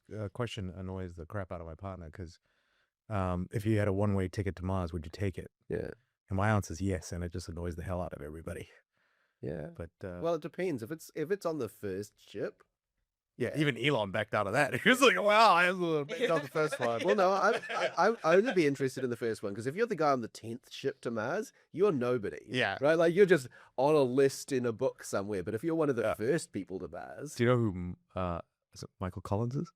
this question annoys the crap out of my partner because if you had a one-way ticket to Mars, would you take it? Yeah. And my answer is yes, and it just annoys the hell out of everybody. Yeah. But Well, it depends. If it's on the first ship. yeah, even Elon backed out of that. He was like, "Wow, I backed out the first one." Well, no, I would be interested in the first one because if you're the guy on the 10th ship to Mars, you're nobody. Yeah. Right? Like you're just on a list in a book somewhere. But if you're one of the first people to Mars, Do you know who is it Michael Collins is?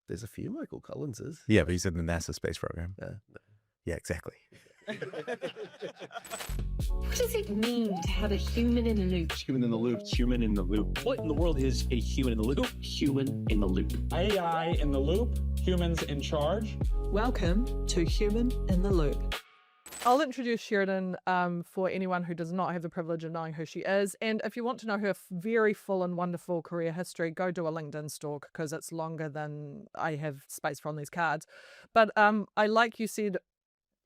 there's a few Michael Collinses. Yeah, but he's in the NASA space program. No. Yeah, exactly. What does it mean to have a human in the loop? Human in the loop. Human in the loop. What in the world is a human in the loop? Human in the loop. AI in the loop. Humans in charge. Welcome to Human in the Loop. I'll introduce Sheridan for anyone who does not have the privilege of knowing who she is. And if you want to know her very full and wonderful career history, go do a LinkedIn stalk because it's longer than I have space for on these cards. But I, like you said,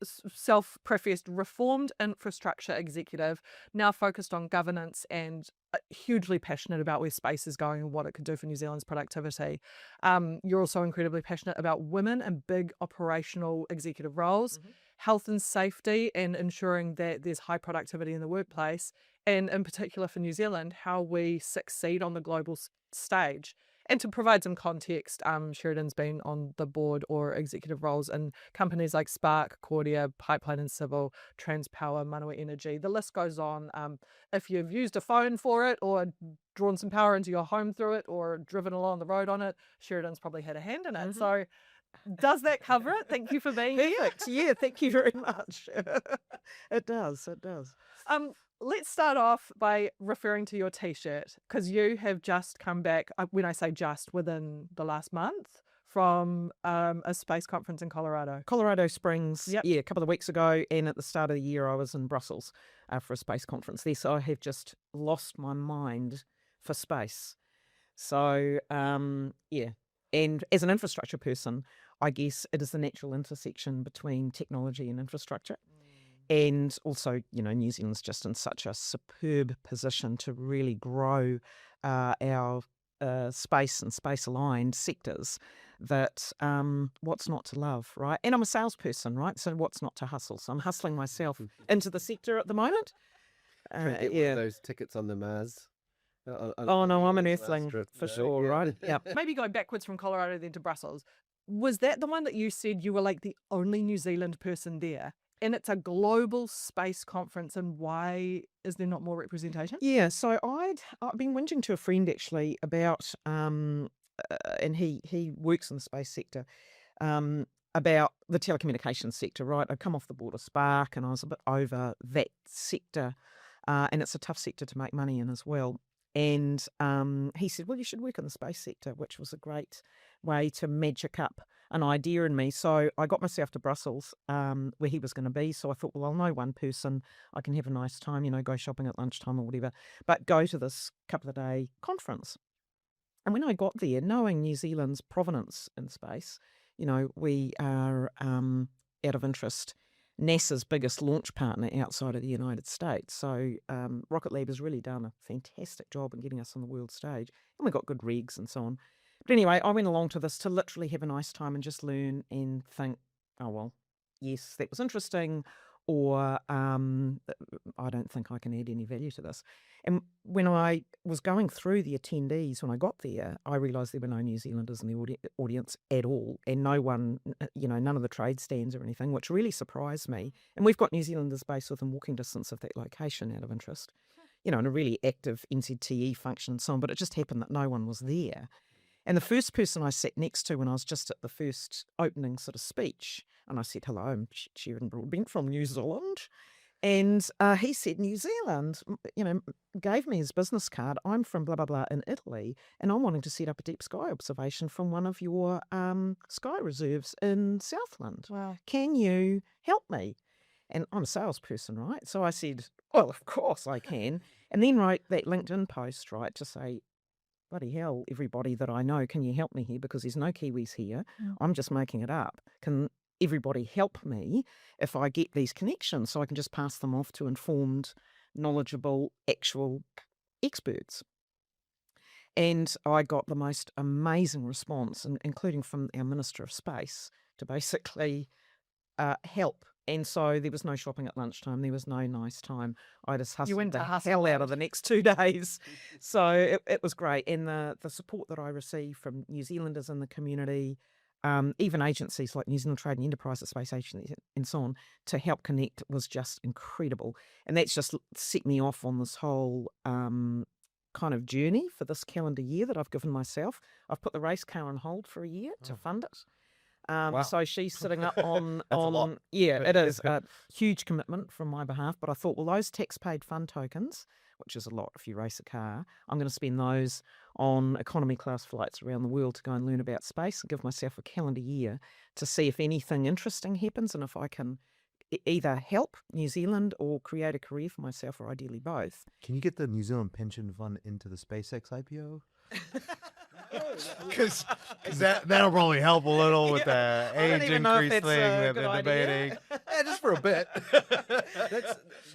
self-professed reformed infrastructure executive, now focused on governance and hugely passionate about where space is going and what it could do for New Zealand's productivity. You're also incredibly passionate about women and big operational executive roles, health and safety and ensuring that there's high productivity in the workplace, and in particular for New Zealand, how we succeed on the global stage. And to provide some context, Sheridan's been on the board or executive roles in companies like Spark, Cordia, Pipeline and Civil, Transpower, Manawa Energy. The list goes on. If you've used a phone for it or drawn some power into your home through it or driven along the road on it, Sheridan's probably had a hand in it. So does that cover it? Thank you for being here. Perfect. Yeah, thank you very much. It does. Let's start off by referring to your T-shirt because you have just come back, when I say just, within the last month from a space conference in Colorado. Colorado Springs, Yep. yeah, a couple of weeks ago, and at the start of the year I was in Brussels for a space conference there, so I have just lost my mind for space. So, yeah, and as an infrastructure person, I guess it is the natural intersection between technology and infrastructure. And also, you know, New Zealand's just in such a superb position to really grow our space and space-aligned sectors that what's not to love, right? And I'm a salesperson, right? So what's not to hustle? So I'm hustling myself into the sector at the moment. Trying to get one of those tickets on the Mars. Oh, no, I'm an earthling for sure, right? Yeah. Maybe going backwards from Colorado then to Brussels. Was that the one that you said you were like the only New Zealand person there? And it's a global space conference, and why is there not more representation? Yeah, so I've been whinging to a friend actually about, and he works in the space sector, about the telecommunications sector, right? I'd come off the board of Spark and I was a bit over that sector, and it's a tough sector to make money in as well. And he said, well, you should work in the space sector, which was a great way to magic up an idea in me. So I got myself to Brussels where he was going to be. So I thought, well, I'll know one person. I can have a nice time, you know, go shopping at lunchtime or whatever, but go to this couple of day conference. And when I got there, knowing New Zealand's provenance in space, you know, we are out of interest NASA's biggest launch partner outside of the United States. So Rocket Lab has really done a fantastic job in getting us on the world stage. And we got good regs and so on. But anyway, I went along to this to literally have a nice time and just learn and think, oh, well, yes, that was interesting. Or I don't think I can add any value to this. And when I was going through the attendees, when I got there, I realised there were no New Zealanders in the audience at all. And no one, you know, none of the trade stands or anything, which really surprised me. And we've got New Zealanders based within walking distance of that location out of interest, you know, in a really active NZTE function and so on. But it just happened that no one was there. And the first person I sat next to when I was just at the first opening sort of speech, and I said, hello, I'm Sheridan Broadbent from New Zealand. And he said, New Zealand, you know, gave me his business card. I'm from blah, blah, blah in Italy, and I'm wanting to set up a deep sky observation from one of your sky reserves in Southland. Wow. Can you help me? And I'm a salesperson, right? So I said, well, of course I can. And then wrote that LinkedIn post, right, to say, bloody hell, everybody that I know, can you help me here? Because there's no Kiwis here. I'm just making it up. Can everybody help me if I get these connections so I can just pass them off to informed, knowledgeable, actual experts? And I got the most amazing response, including from our Minister of Space, to basically help. And so there was no shopping at lunchtime. There was no nice time. I just hustled went the to hustle hell out mode. of the next 2 days. So it was great. And the support that I received from New Zealanders in the community, even agencies like New Zealand Trade and Enterprise, the Space Agency and so on, to help connect was just incredible. And that's just set me off on this whole kind of journey for this calendar year that I've given myself. I've put the race car on hold for a year to fund it. Wow. So she's sitting up on That's a lot. yeah, But it is a huge commitment from my behalf. But I thought, well, those tax paid fund tokens, which is a lot if you race a car, I'm going to spend those on economy class flights around the world to go and learn about space and give myself a calendar year to see if anything interesting happens and if I can either help New Zealand or create a career for myself, or ideally both. Can you get the New Zealand Pension Fund into the SpaceX IPO? Because that'll probably help a little with the I don't age even know if increase that's thing a that good they're idea. debating. Yeah, just for a bit.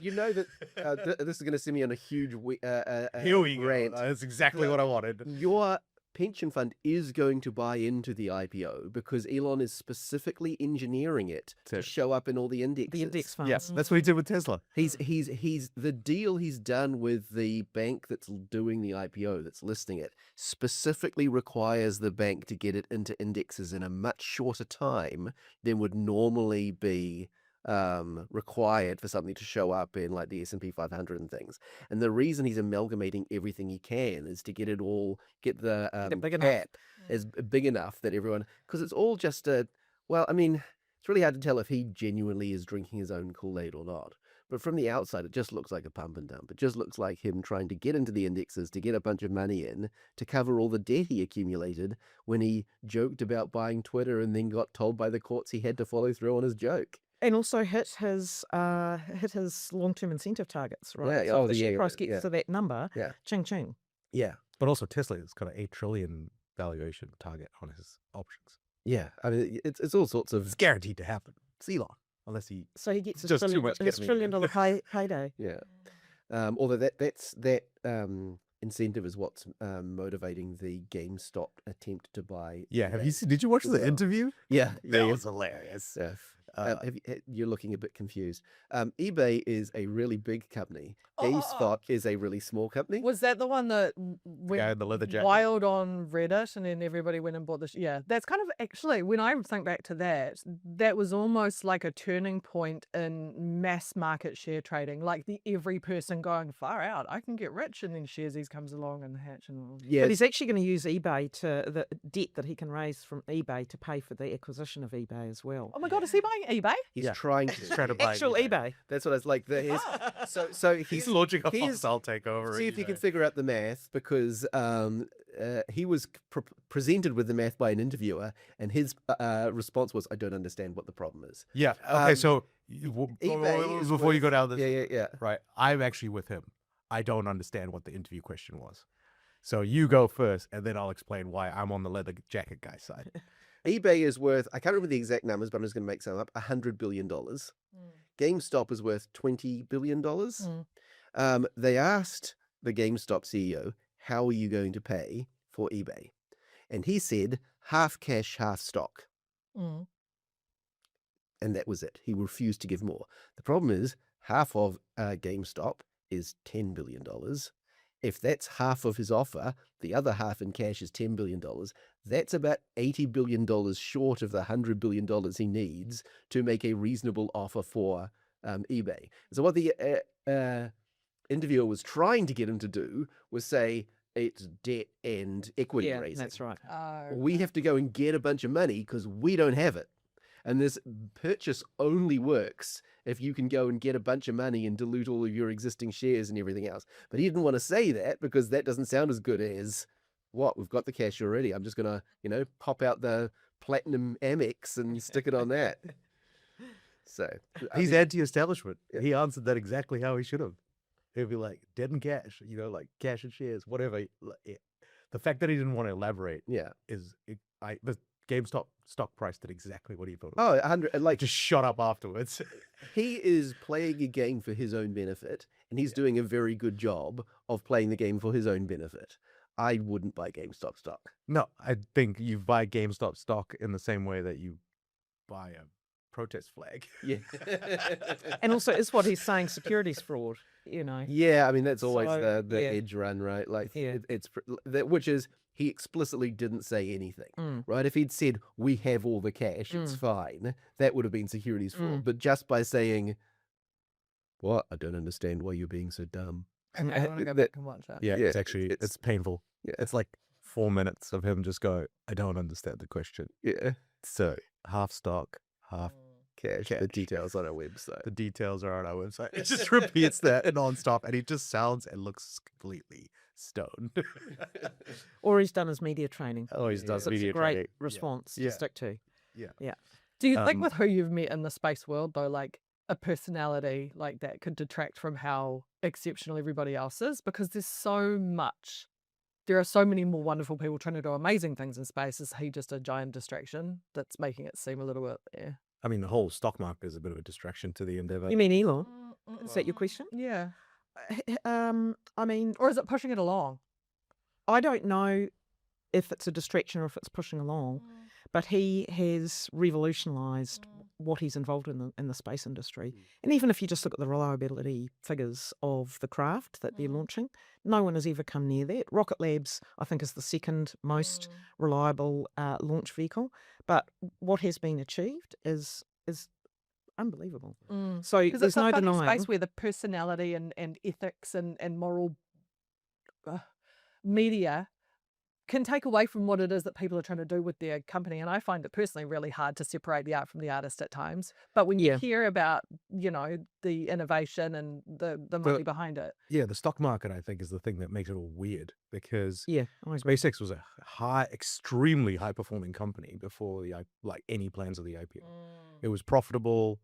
You know that this is going to send me on a huge Here we go. rant. That's exactly what I wanted. Your pension fund is going to buy into the IPO because Elon is specifically engineering it to show up in all the indexes. The index funds. Yes, that's what he did with Tesla. He's the deal he's done with the bank that's doing the IPO, that's listing it, specifically requires the bank to get it into indexes in a much shorter time than would normally be required for something to show up in like the S&P 500 and things. And the reason he's amalgamating everything he can is to get it all, get the big enough. cap as big enough that everyone, because it's all just well, I mean, it's really hard to tell if he genuinely is drinking his own Kool-Aid or not. But from the outside, it just looks like a pump and dump. It just looks like him trying to get into the indexes to get a bunch of money in to cover all the debt he accumulated when he joked about buying Twitter and then got told by the courts he had to follow through on his joke. And also hit his long-term incentive targets, right? Yeah, So oh, if the share yeah, price gets yeah. to that number, Yeah. ching ching. Yeah. But also Tesla has got an 8 trillion valuation target on his options. Yeah. I mean, it's all sorts It's of... guaranteed to happen. It's Elon, unless he... So he gets Just too much his ketamine. $1 trillion payday. Yeah. Although that incentive is what's motivating the GameStop attempt to buy. Yeah, have eBay you did you watch as the well. interview? Yeah. That was hilarious. Yeah. Uh, You're looking a bit confused. eBay is a really big company. GameSpot is a really small company. Was that the one that guy in the leather jacket. wild on Reddit and then everybody went and bought this? Yeah, that's kind of actually, when I think back to that, that was almost like a turning point in mass market share trading. Like every person going, far out, I can get rich. And then Sharesies comes along and hatch and all. Yeah. But he's actually going to use eBay the debt that he can raise from eBay to pay for the acquisition of eBay as well. Oh my God, is he buying eBay? He's Yeah. trying to. trying to buy Actual eBay. That's what I was like. So He's launching a here's- hostile takeover. see if you can figure out the math, because he was presented with the math by an interviewer, and his response was, "I don't understand what the problem is." Yeah. Okay. So eBay is before you go worth- down this, Yeah. right? I'm actually with him. I don't understand what the interview question was. So you go first, and then I'll explain why I'm on the leather jacket guy side. eBay is worth, I can't remember the exact numbers, but I'm just going to make some up, $100 billion. GameStop is worth $20 billion. They asked the GameStop CEO, how are you going to pay for eBay? And he said, half cash, half stock. Mm. And that was it. He refused to give more. The problem is, half of GameStop is $10 billion. If that's half of his offer, the other half in cash is $10 billion. That's about $80 billion short of the $100 billion he needs to make a reasonable offer for eBay. So what the interviewer was trying to get him to do was say it's debt and equity Yeah, raising. that's right. We have to go and get a bunch of money because we don't have it. And this purchase only works if you can go and get a bunch of money and dilute all of your existing shares and everything else. But he didn't want to say that because that doesn't sound as good as, what, we've got the cash already. I'm just going to, pop out the platinum Amex and stick it on that. So He's anti-establishment. He answered that exactly how he should have. He'd be like, debt and cash, like cash and shares, whatever. The fact that he didn't want to elaborate yeah. is, the GameStop stock price did exactly what he thought. Oh, 100, It just shot up afterwards. he is playing a game for his own benefit, and he's doing a very good job of playing the game for his own benefit. I wouldn't buy GameStop stock. No, I think you buy GameStop stock in the same way that you buy a protest flag. Yeah. And also, it's what he's saying, securities fraud, Yeah, I mean, that's always So, the yeah. edge run, right? Like, Yeah. which is, he explicitly didn't say anything, right? If he'd said, we have all the cash, it's fine, that would have been securities fraud. But just by saying, what? I don't understand why you're being so dumb. Okay, I want to go back and watch that. Yeah, Yeah, it's actually, it's painful. Yeah. It's like 4 minutes of him just go, I don't understand the question. Yeah. So half stock, half Cash. The Cash. details on our website. the details are on our website. It just repeats that nonstop, and he just sounds and looks completely stoned. Or he's done his media training. Oh, he's done So it's a media great training. response Yeah. to stick to. Do you think Um, with who you've met in the space world, though, like a personality like that could detract from how exceptional everybody else is? Because there are so many more wonderful people trying to do amazing things in space. Is he just a giant distraction that's making it seem a little bit, yeah. I mean, the whole stock market is a bit of a distraction to the endeavor. You mean Elon? Is that your question? Yeah. I mean, Or is it pushing it along? I don't know if it's a distraction or if it's pushing along, but he has revolutionized what he's involved in the space industry. And even if you just look at the reliability figures of the craft that they're launching, no one has ever come near that. Rocket Labs, I think, is the second most reliable launch vehicle, but what has been achieved is unbelievable. So Because there's it's a no funny denying. space where the personality and ethics and moral media can take away from what it is that people are trying to do with their company. And I find it personally really hard to separate the art from the artist at times. But when you hear about, the innovation and the money behind it. Yeah, the stock market, I think, is the thing that makes it all weird, because Yeah, I agree. SpaceX was a extremely high performing company before any plans of the IPO. It was profitable.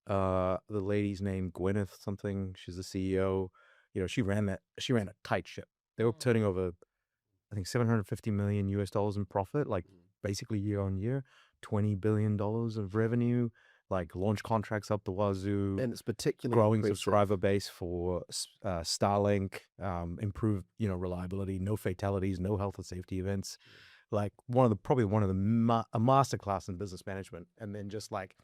The lady's name Gwyneth something. She's the CEO. She ran a tight ship. They were turning over, I think, $750 million in profit, like basically year on year, $20 billion of revenue, like launch contracts up the wazoo, And it's particularly growing impressive. subscriber base for Starlink, improved reliability, no fatalities, no health and safety events, like probably one of the a masterclass in business management. And then just like,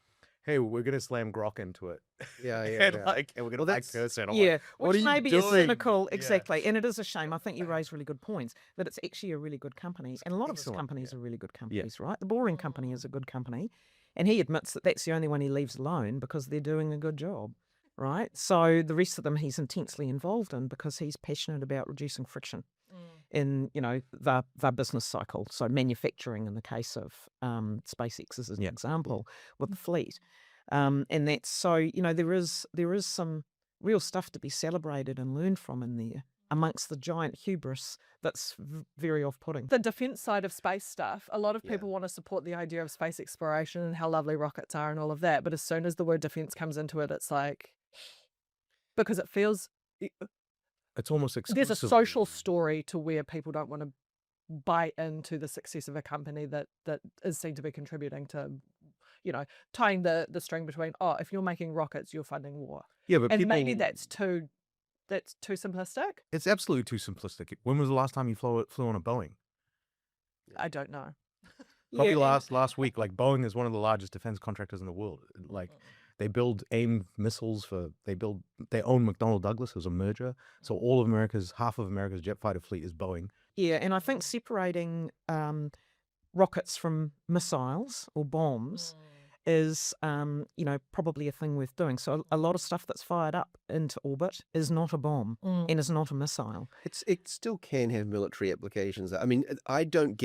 hey, we're gonna slam grok into it. Yeah, and yeah. and we're gonna Well, curse it. Yeah, what which are you maybe doing? is cynical, Yeah. exactly. And it is a shame. I think you raise really good points, that it's actually a really good company. And a lot of his excellent, companies are really good companies, right? The Boring Company is a good company. And he admits that that's the only one he leaves alone because they're doing a good job, right? So the rest of them he's intensely involved in because he's passionate about reducing friction in, the business cycle. So manufacturing in the case of SpaceX is an example with the fleet. And that's so, there is some real stuff to be celebrated and learned from in there amongst the giant hubris that's very off-putting. The defense side of space stuff, a lot of people want to support the idea of space exploration and how lovely rockets are and all of that. But as soon as the word defense comes into it, it's like, because it feels, It's almost there's a exclusively- social story to where people don't want to buy into the success of a company that is seen to be contributing to, tying the string between, if you're making rockets, you're funding war. Yeah, but And maybe that's too simplistic. It's absolutely too simplistic. When was the last time you flew on a Boeing? I don't know. Probably last week. Like, Boeing is one of the largest defense contractors in the world. Like, they build AIM missiles they own McDonnell Douglas as a merger. So half of America's jet fighter fleet is Boeing. Yeah, and I think separating rockets from missiles or bombs is, probably a thing worth doing. So a lot of stuff that's fired up into orbit is not a bomb and is not a missile. It still can have military applications. I mean, I don't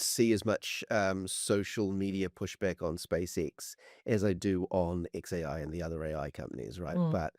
see as much social media pushback on SpaceX as I do on XAI and the other AI companies, right? But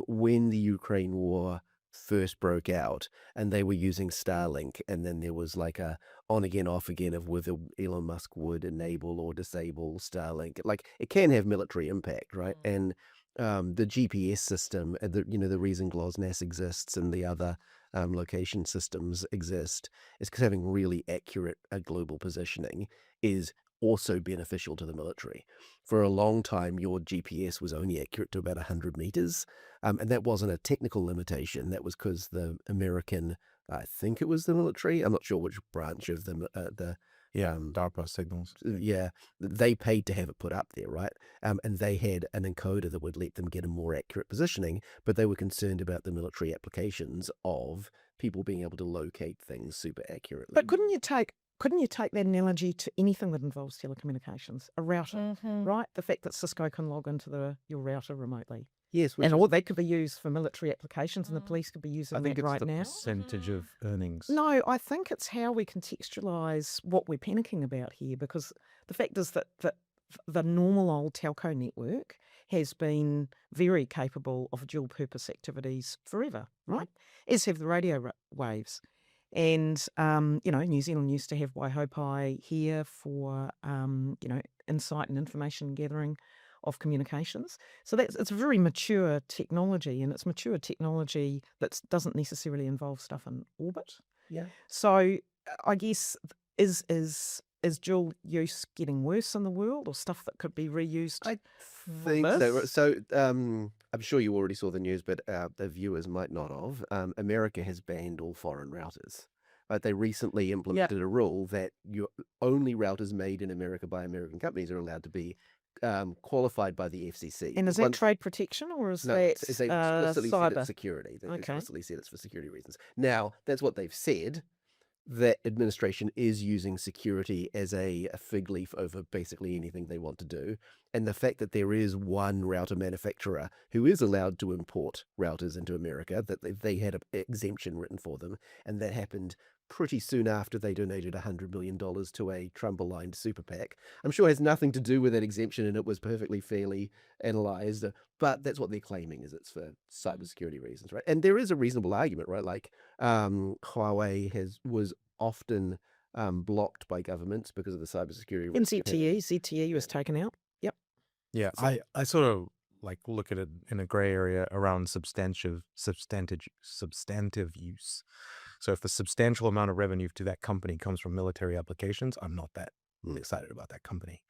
when the Ukraine war first broke out and they were using Starlink, and then there was like a on again, off again of whether Elon Musk would enable or disable Starlink. Like, it can have military impact, right? And the GPS system, the reason GLONASS exists and the other location systems exist is because having really accurate global positioning is also beneficial to the military. For a long time, your GPS was only accurate to about 100 meters, and that wasn't a technical limitation. That was because the American I think it was the military. I'm not sure which branch of the DARPA signals. yeah, they paid to have it put up there, right? And they had an encoder that would let them get a more accurate positioning, but they were concerned about the military applications of people being able to locate things super accurately. But couldn't you take that analogy to anything that involves telecommunications? A router, right? The fact that Cisco can log into your router remotely. Yes, which And is- all that could be used for military applications, and the police could be using I think that it's right the now. percentage of earnings. No, I think it's how we contextualise what we're panicking about here, because the fact is that the normal old telco network has been very capable of dual purpose activities forever, right? As have the radio waves. And, New Zealand used to have Waihopai here for, insight and information gathering of communications. So it's a very mature technology, and it's mature technology that doesn't necessarily involve stuff in orbit. Yeah. So I guess is dual use getting worse in the world, or stuff that could be reused? I think so. this? So I'm sure you already saw the news, but the viewers might not have. America has banned all foreign routers. Right? They recently implemented a rule that only routers made in America by American companies are allowed to be qualified by the FCC. And is that trade protection, or is No, that they explicitly said cyber? it's security. They Okay. explicitly said it's for security reasons. Now, that's what they've said. That administration is using security as a fig leaf over basically anything they want to do. And the fact that there is one router manufacturer who is allowed to import routers into America, that they had an exemption written for them, and that happened pretty soon after they donated $100 million to a Trump-aligned super PAC. I'm sure it has nothing to do with that exemption, and it was perfectly fairly analyzed. But that's what they're claiming, is it's for cybersecurity reasons, right? And there is a reasonable argument, right? Like Huawei was often blocked by governments because of the cybersecurity And risk. ZTE was taken out. Yep. Yeah, I sort of like look at it in a gray area around substantive use. So if the substantial amount of revenue to that company comes from military applications, I'm not that excited about that company.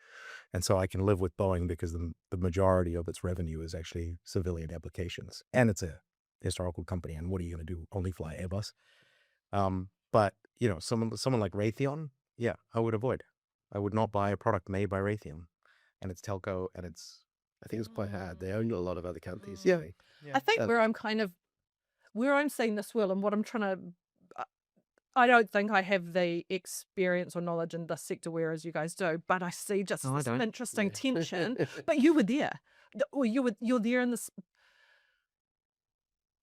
And so I can live with Boeing because the majority of its revenue is actually civilian applications. And it's a historical company. And what are you going to do? Only fly Airbus? But, someone like Raytheon, yeah, I would avoid. I would not buy a product made by Raytheon. And it's telco, and it's... I think it's quite hard. They own a lot of other countries. Yeah. I think where I'm seeing this world, and what I'm trying to, I don't think I have the experience or knowledge in this sector, whereas you guys do, but I see just No, I this don't. interesting tension. But you were there, or you're there in this.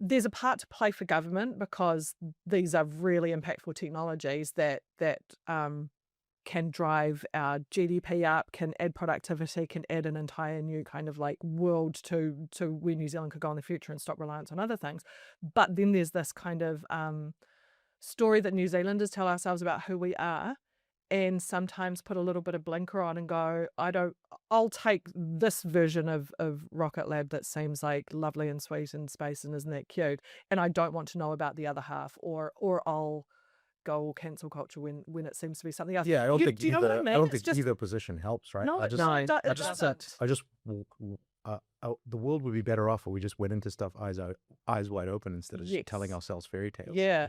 There's a part to play for government, because these are really impactful technologies that can drive our GDP up, can add productivity, can add an entire new kind of like world to where New Zealand could go in the future and stop reliance on other things. But then there's this kind of story that New Zealanders tell ourselves about who we are, and sometimes put a little bit of blinker on and go, I'll take this version of Rocket Lab that seems like lovely and sweet in space and isn't that cute, and I don't want to know about the other half, or I'll go all cancel culture when it seems to be something else. Yeah, I don't think do you know what I mean? I don't It's think just- either position helps, right? No, I just, no, I it just, doesn't. the world would be better off if we just went into stuff eyes wide open instead of just telling Yes. ourselves fairy tales. Yeah.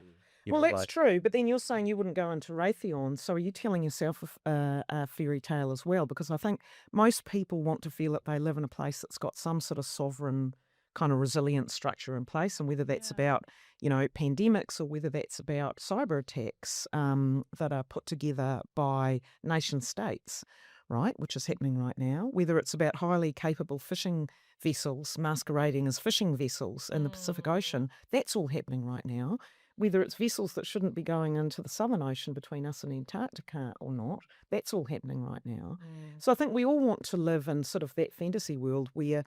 Well, that's true, but then you're saying you wouldn't go into Raytheon, so are you telling yourself a fairy tale as well? Because I think most people want to feel that they live in a place that's got some sort of sovereign kind of resilient structure in place, and whether that's about, pandemics, or whether that's about cyber attacks that are put together by nation states, right, which is happening right now, whether it's about highly capable fishing vessels masquerading as fishing vessels in the Pacific Ocean, that's all happening right now. Whether it's vessels that shouldn't be going into the Southern Ocean between us and Antarctica or not, that's all happening right now. So I think we all want to live in sort of that fantasy world where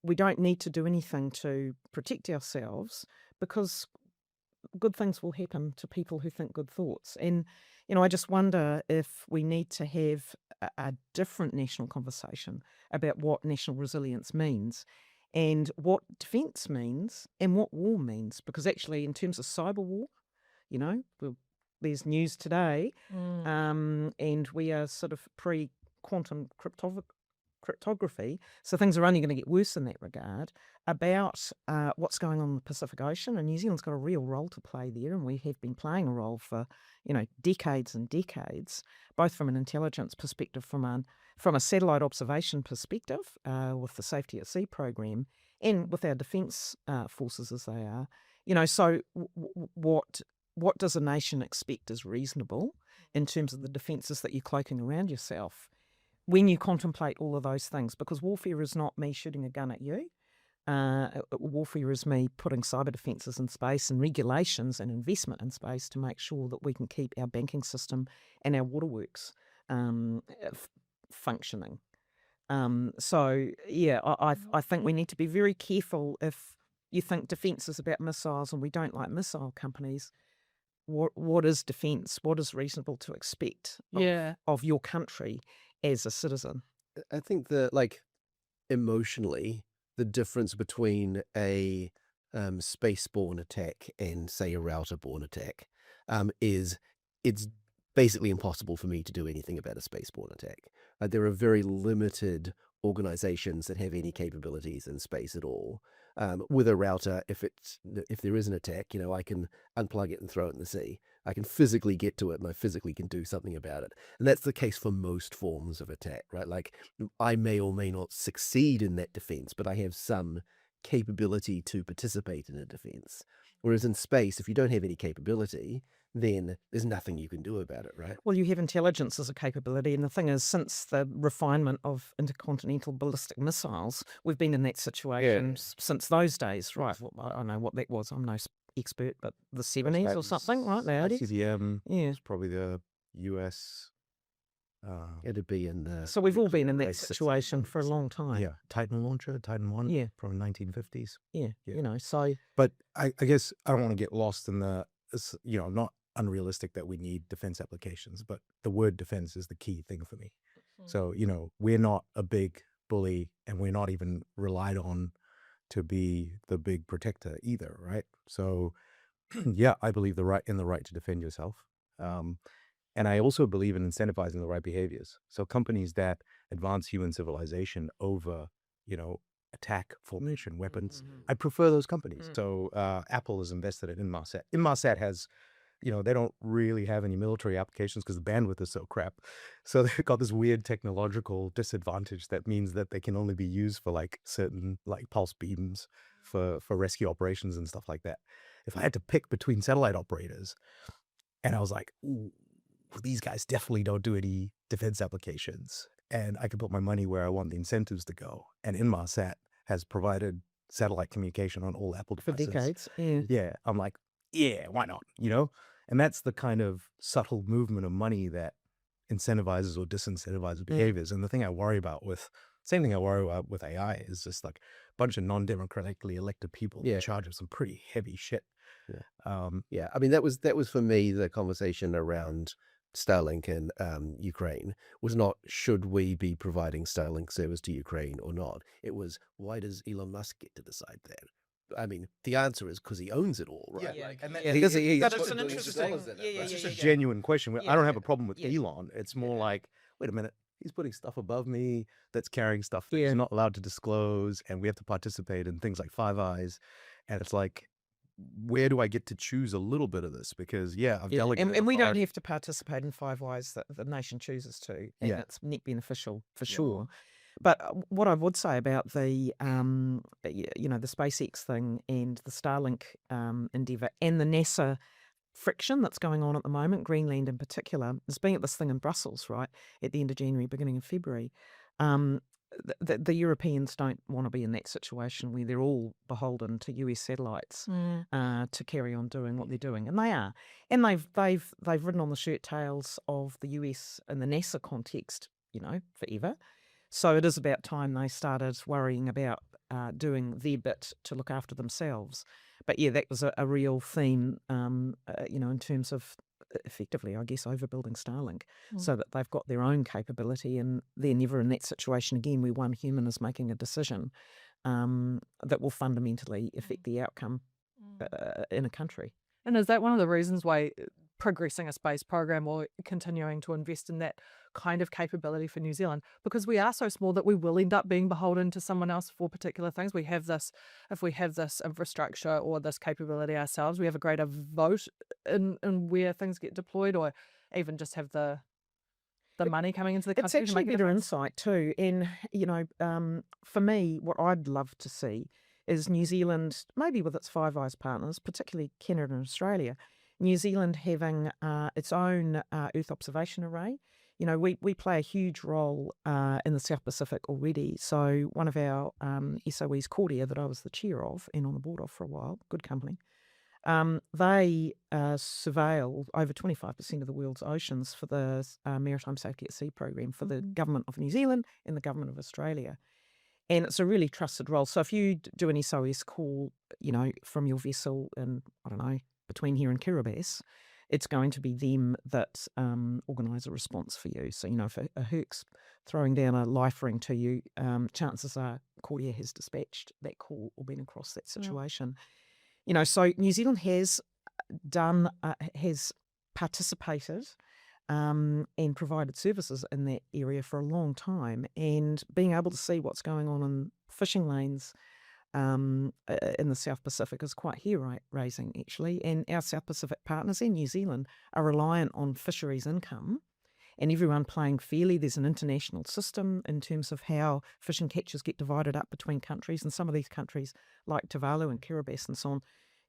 we don't need to do anything to protect ourselves, because good things will happen to people who think good thoughts. And, I just wonder if we need to have a different national conversation about what national resilience means, and what defence means, and what war means. Because actually, in terms of cyber war, there's news today, and we are sort of pre-quantum cryptography, so things are only going to get worse in that regard, about what's going on in the Pacific Ocean. And New Zealand's got a real role to play there, and we have been playing a role for, decades and decades, both from an intelligence perspective, from a satellite observation perspective, with the Safety at Sea program, and with our defence forces as they are. So what does a nation expect is reasonable in terms of the defences that you're cloaking around yourself when you contemplate all of those things? Because warfare is not me shooting a gun at you. Warfare is me putting cyber defences in space and regulations and investment in space to make sure that we can keep our banking system and our waterworks functioning. I think we need to be very careful. If you think defence is about missiles and we don't like missile companies, what is defence? What is reasonable to expect of your country as a citizen? I think emotionally, the difference between a space-borne attack and, say, a router-borne attack is it's basically impossible for me to do anything about a space-borne attack. There are very limited organizations that have any capabilities in space at all. With a router, if there is an attack, I can unplug it and throw it in the sea. I can physically get to it, and I physically can do something about it. And that's the case for most forms of attack, right? Like, I may or may not succeed in that defense, but I have some capability to participate in a defense. Whereas in space, if you don't have any capability, then there's nothing you can do about it, right? Well, you have intelligence as a capability, and the thing is, since the refinement of intercontinental ballistic missiles, we've been in that situation since those days, right? Well, I don't know what that was. I'm no expert, but the 70s or something, right? The 80s? ICBM Yeah. is probably the US. It'd be in the... So we've all been in that situation for a long time. Yeah, Titan launcher, Titan 1 from the 1950s. Yeah, so... But I guess I don't want to get lost in not unrealistic that we need defense applications, but the word defense is the key thing for me. So, we're not a big bully, and we're not even relied on to be the big protector either, right? So, I believe in the right to defend yourself. And I also believe in incentivizing the right behaviors. So companies that advance human civilization over, attack formation weapons, I prefer those companies. So Apple is invested in Inmarsat. Inmarsat has, they don't really have any military applications because the bandwidth is so crap. So they've got this weird technological disadvantage that means that they can only be used for certain pulse beams for rescue operations and stuff like that. If I had to pick between satellite operators, and I was like, ooh, these guys definitely don't do any defense applications, and I could put my money where I want the incentives to go. And Inmarsat has provided satellite communication on all Apple devices for decades. Yeah, I'm like, yeah, why not? And that's the kind of subtle movement of money that incentivizes or disincentivizes behaviors. And the thing I worry about with AI is just a bunch of non-democratically elected people in charge of some pretty heavy shit. Yeah. I mean, that was for me the conversation around Starlink and Ukraine was not, should we be providing Starlink service to Ukraine or not? It was, why does Elon Musk get to decide that? I mean, the answer is because he owns it all, right? It's an interesting... It's just a genuine question. I don't have a problem with Elon. It's more like, wait a minute, he's putting stuff above me that's carrying stuff that he's not allowed to disclose, and we have to participate in things like Five Eyes. And it's like, where do I get to choose a little bit of this? Because I've delegated, and we don't have to participate in Five Eyes that the nation chooses to, and it's net beneficial for sure. But what I would say about the the SpaceX thing and the Starlink endeavour and the NASA friction that's going on at the moment, Greenland in particular, is being at this thing in Brussels, right, at the end of January, beginning of February. The Europeans don't want to be in that situation where they're all beholden to US satellites to carry on doing what they're doing, and they are, and they've ridden on the shirt tails of the US in the NASA context, forever. So it is about time they started worrying about doing their bit to look after themselves. But that was a real theme, in terms of effectively, I guess, overbuilding Starlink so that they've got their own capability, and they're never in that situation again where one human is making a decision that will fundamentally affect the outcome in a country. And is that one of the reasons why progressing a space program or continuing to invest in that kind of capability for New Zealand, because we are so small that we will end up being beholden to someone else for particular things. We have this, if we have this infrastructure or this capability ourselves, we have a greater vote in where things get deployed, or even just have the money coming into the It's country to actually make a better difference. insight too. And, for me, what I'd love to see is New Zealand, maybe with its Five Eyes partners, particularly Canada and Australia, New Zealand having its own Earth observation array. We play a huge role in the South Pacific already. So one of our SOEs, Cordia, that I was the chair of and on the board of for a while, good company, they surveil over 25% of the world's oceans for the Maritime Safety at Sea program for the government of New Zealand and the government of Australia. And it's a really trusted role. So if you do an SOS call, from your vessel in, I don't know, between here and Kiribati, it's going to be them that organise a response for you. So, if a Herc's throwing down a life ring to you, chances are Cordia has dispatched that call or been across that situation. So New Zealand has participated and provided services in that area for a long time, and being able to see what's going on in fishing lanes in the South Pacific is quite hair-raising, actually. And our South Pacific partners in New Zealand are reliant on fisheries income and everyone playing fairly. There's an international system in terms of how fishing catches get divided up between countries, and some of these countries, like Tuvalu and Kiribati and so on,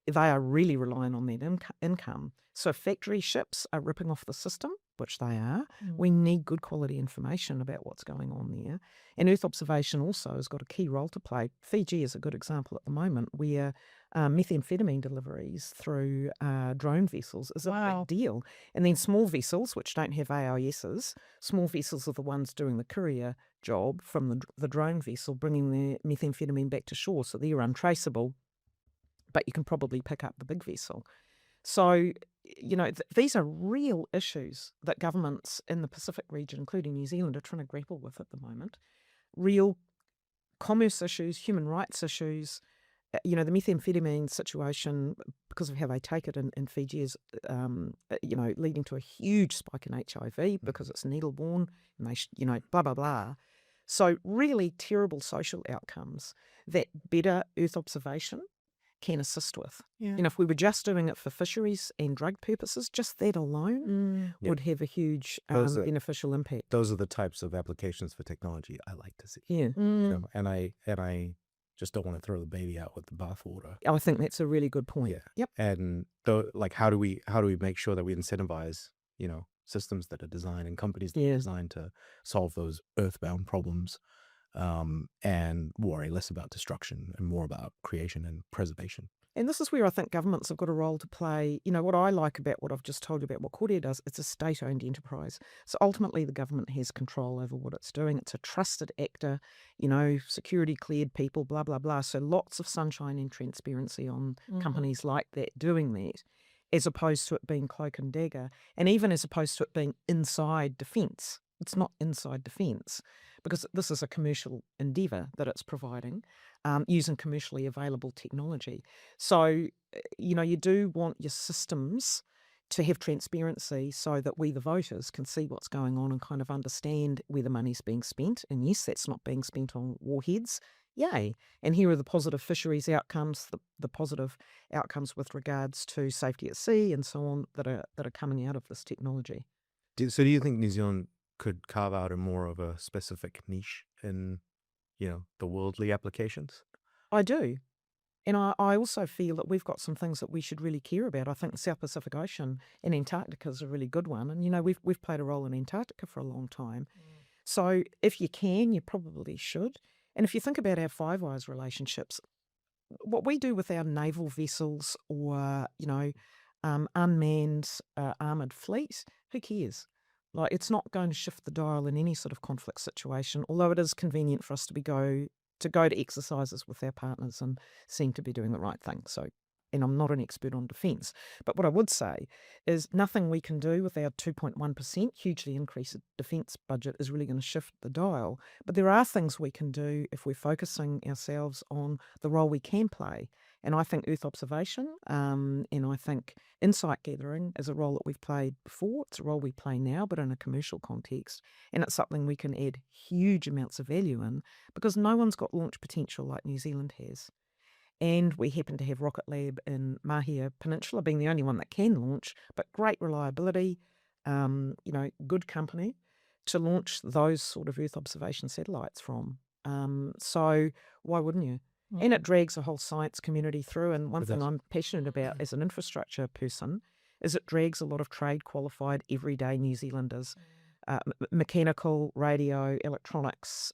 they are really relying on that income. So if factory ships are ripping off the system, which they are, we need good quality information about what's going on there. And Earth observation also has got a key role to play. Fiji is a good example at the moment, where methamphetamine deliveries through drone vessels is a big deal. And then small vessels, which don't have AISs, small vessels are the ones doing the courier job from the drone vessel, bringing the methamphetamine back to shore. So they're untraceable, but you can probably pick up the big vessel. So, these are real issues that governments in the Pacific region, including New Zealand, are trying to grapple with at the moment. Real commerce issues, human rights issues. The methamphetamine situation, because of how they take it in Fiji, is, leading to a huge spike in HIV because it's needle-borne, and they, blah, blah, blah. So really terrible social outcomes that better Earth observation can assist with. If we were just doing it for fisheries and drug purposes, just that alone would have a huge beneficial impact. Those are the types of applications for technology I like to see. Yeah. And I just don't want to throw the baby out with the bathwater. I think that's a really good point. Yeah. Yep. And how do we make sure that we incentivize, systems that are designed and companies that are designed to solve those earthbound problems, and worry less about destruction and more about creation and preservation. And this is where I think governments have got a role to play. What I like about what I've just told you about what Cordia does, it's a state-owned enterprise. So ultimately the government has control over what it's doing. It's a trusted actor, security cleared people, blah, blah, blah. So lots of sunshine and transparency on companies like that doing that, as opposed to it being cloak and dagger, and even as opposed to it being inside defence. It's not inside defence, because this is a commercial endeavour that it's providing, using commercially available technology. So, you do want your systems to have transparency so that we, the voters, can see what's going on and kind of understand where the money's being spent. And yes, that's not being spent on warheads. Yay. And here are the positive fisheries outcomes, the positive outcomes with regards to safety at sea and so on that are coming out of this technology. So do you think New Zealand could carve out a more of a specific niche in, the worldly applications? I do. And I also feel that we've got some things that we should really care about. I think the South Pacific Ocean and Antarctica is a really good one. And, we've played a role in Antarctica for a long time. So if you can, you probably should. And if you think about our Five Eyes relationships, what we do with our naval vessels or, unmanned armoured fleet, who cares? Like, it's not going to shift the dial in any sort of conflict situation, although it is convenient for us to go to exercises with our partners and seem to be doing the right thing. So, and I'm not an expert on defence, but what I would say is nothing we can do with our 2.1% hugely increased defence budget is really going to shift the dial. But there are things we can do if we're focusing ourselves on the role we can play. And I think Earth observation and I think insight gathering is a role that we've played before. It's a role we play now, but in a commercial context. And it's something we can add huge amounts of value in because no one's got launch potential like New Zealand has. And we happen to have Rocket Lab in Mahia Peninsula being the only one that can launch, but great reliability, good company to launch those sort of Earth observation satellites from. So why wouldn't you? And it drags a whole science community through. And one thing I'm passionate about as an infrastructure person is it drags a lot of trade qualified everyday New Zealanders, mechanical, radio, electronics,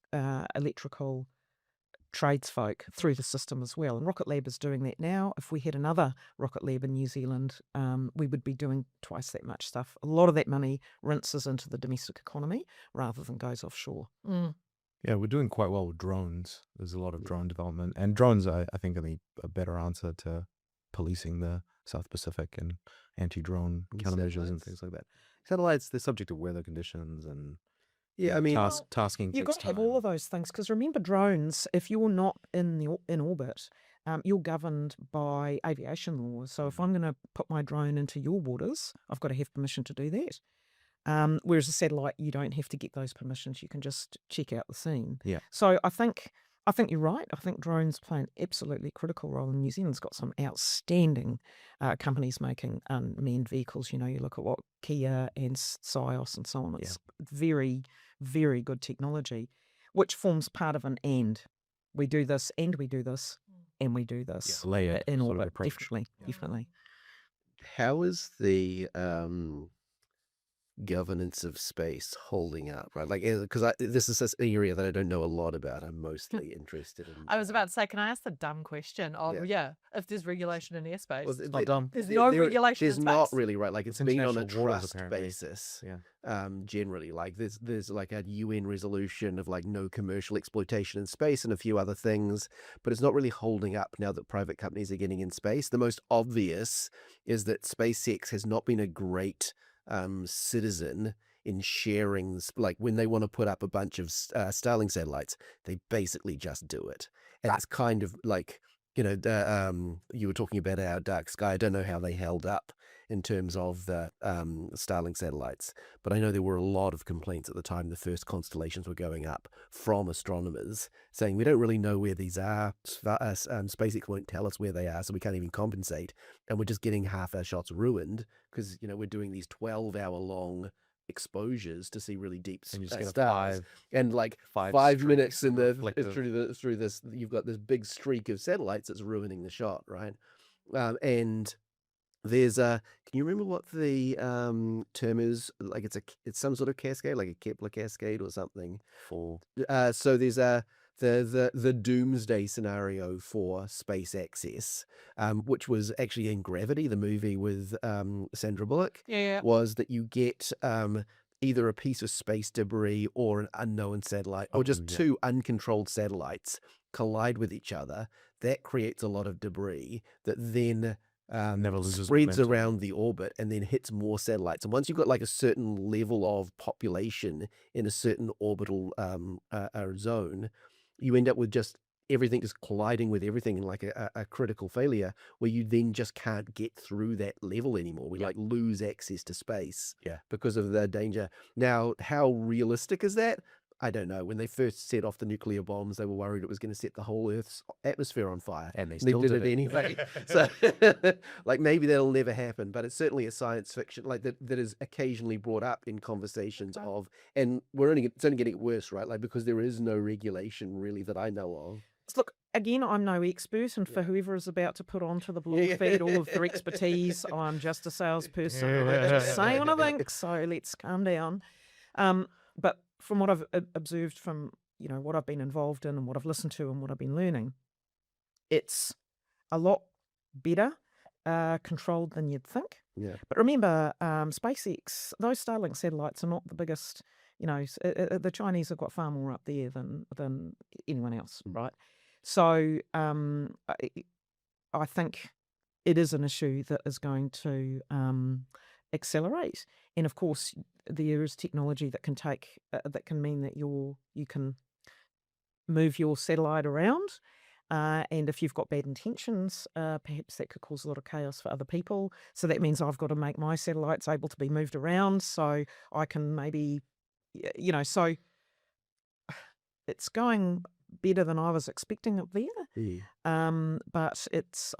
electrical tradesfolk through the system as well. And Rocket Lab is doing that now. If we had another Rocket Lab in New Zealand, we would be doing twice that much stuff. A lot of that money rinses into the domestic economy rather than goes offshore. Yeah, we're doing quite well with drones. There's a lot of drone development. And drones, I think, are a better answer to policing the South Pacific and anti-drone countermeasures and things like that. Satellites, they're subject to weather conditions and Yeah, I mean, tasking You've takes got to have time. all of those things because remember, drones. If you're not in orbit, you're governed by aviation laws. So if I'm going to put my drone into your waters, I've got to have permission to do that. Whereas a satellite, you don't have to get those permissions. You can just check out the scene. Yeah. So I think you're right. I think drones play an absolutely critical role. And New Zealand's got some outstanding companies making unmanned vehicles. You look at what Kia and Sios and so on. It's very, very good technology, which forms part of an and. We do this and we do this and we do this. Yeah, layered in sort of orbit. approach. Definitely. how is the governance of space holding up, right? Like, because this is this area that I don't know a lot about. I'm mostly interested in. I was about to say, can I ask the dumb question of, if there's regulation in airspace? Well, It's not dumb. There's no regulation in There's not space. really, right? Like It's it's been on a international waters, trust apparently. basis. Yeah. Generally, like there's like a UN resolution of like no commercial exploitation in space and a few other things, but it's not really holding up now that private companies are getting in space. The most obvious is that SpaceX has not been a great citizen in sharing, like when they want to put up a bunch of Starlink satellites, they basically just do it. And it's kind of like, you were talking about our dark sky. I don't know how they held up in terms of the Starlink satellites, but I know there were a lot of complaints at the time the first constellations were going up from astronomers saying, we don't really know where these are. SpaceX won't tell us where they are, so we can't even compensate. And we're just getting half our shots ruined because, we're doing these 12-hour-long exposures to see really deep And you just get a stars. And like five 5 minutes streaks in the reflective. through this, you've got this big streak of satellites that's ruining the shot, right? And there's can you remember what the term is? Like it's some sort of cascade, like a Kepler cascade or something. So there's the doomsday scenario for space access, which was actually in Gravity, the movie with Sandra Bullock. Yeah. Was that you get either a piece of space debris or an unknown satellite, or just two uncontrolled satellites collide with each other. That creates a lot of debris that then Never loses spreads momentum. around the orbit and then hits more satellites. And once you've got like a certain level of population in a certain orbital zone, you end up with just everything just colliding with everything in like a critical failure where you then just can't get through that level anymore. We like lose access to space because of the danger. Now, how realistic is that? I don't know. When they first set off the nuclear bombs, they were worried it was going to set the whole Earth's atmosphere on fire. And they still did did it it. anyway. So, like, maybe that'll never happen, but it's certainly a science fiction like that is occasionally brought up in conversations of, and it's only getting worse, right? Like, because there is no regulation really that I know of. Look, again, I'm no expert, and for whoever is about to put onto the blog feed all of their expertise, I'm just a salesperson. I just say what I think, so let's calm down. But from what I've observed from, what I've been involved in and what I've listened to and what I've been learning, it's a lot better controlled than you'd think. Yeah. But remember, SpaceX, those Starlink satellites are not the biggest. The Chinese have got far more up there than anyone else, right? So I think it is an issue that is going to accelerate. And of course, there is technology that can mean that you can move your satellite around. And if you've got bad intentions, perhaps that could cause a lot of chaos for other people. So that means I've got to make my satellites able to be moved around so I can maybe, so it's going better than I was expecting it there. But it's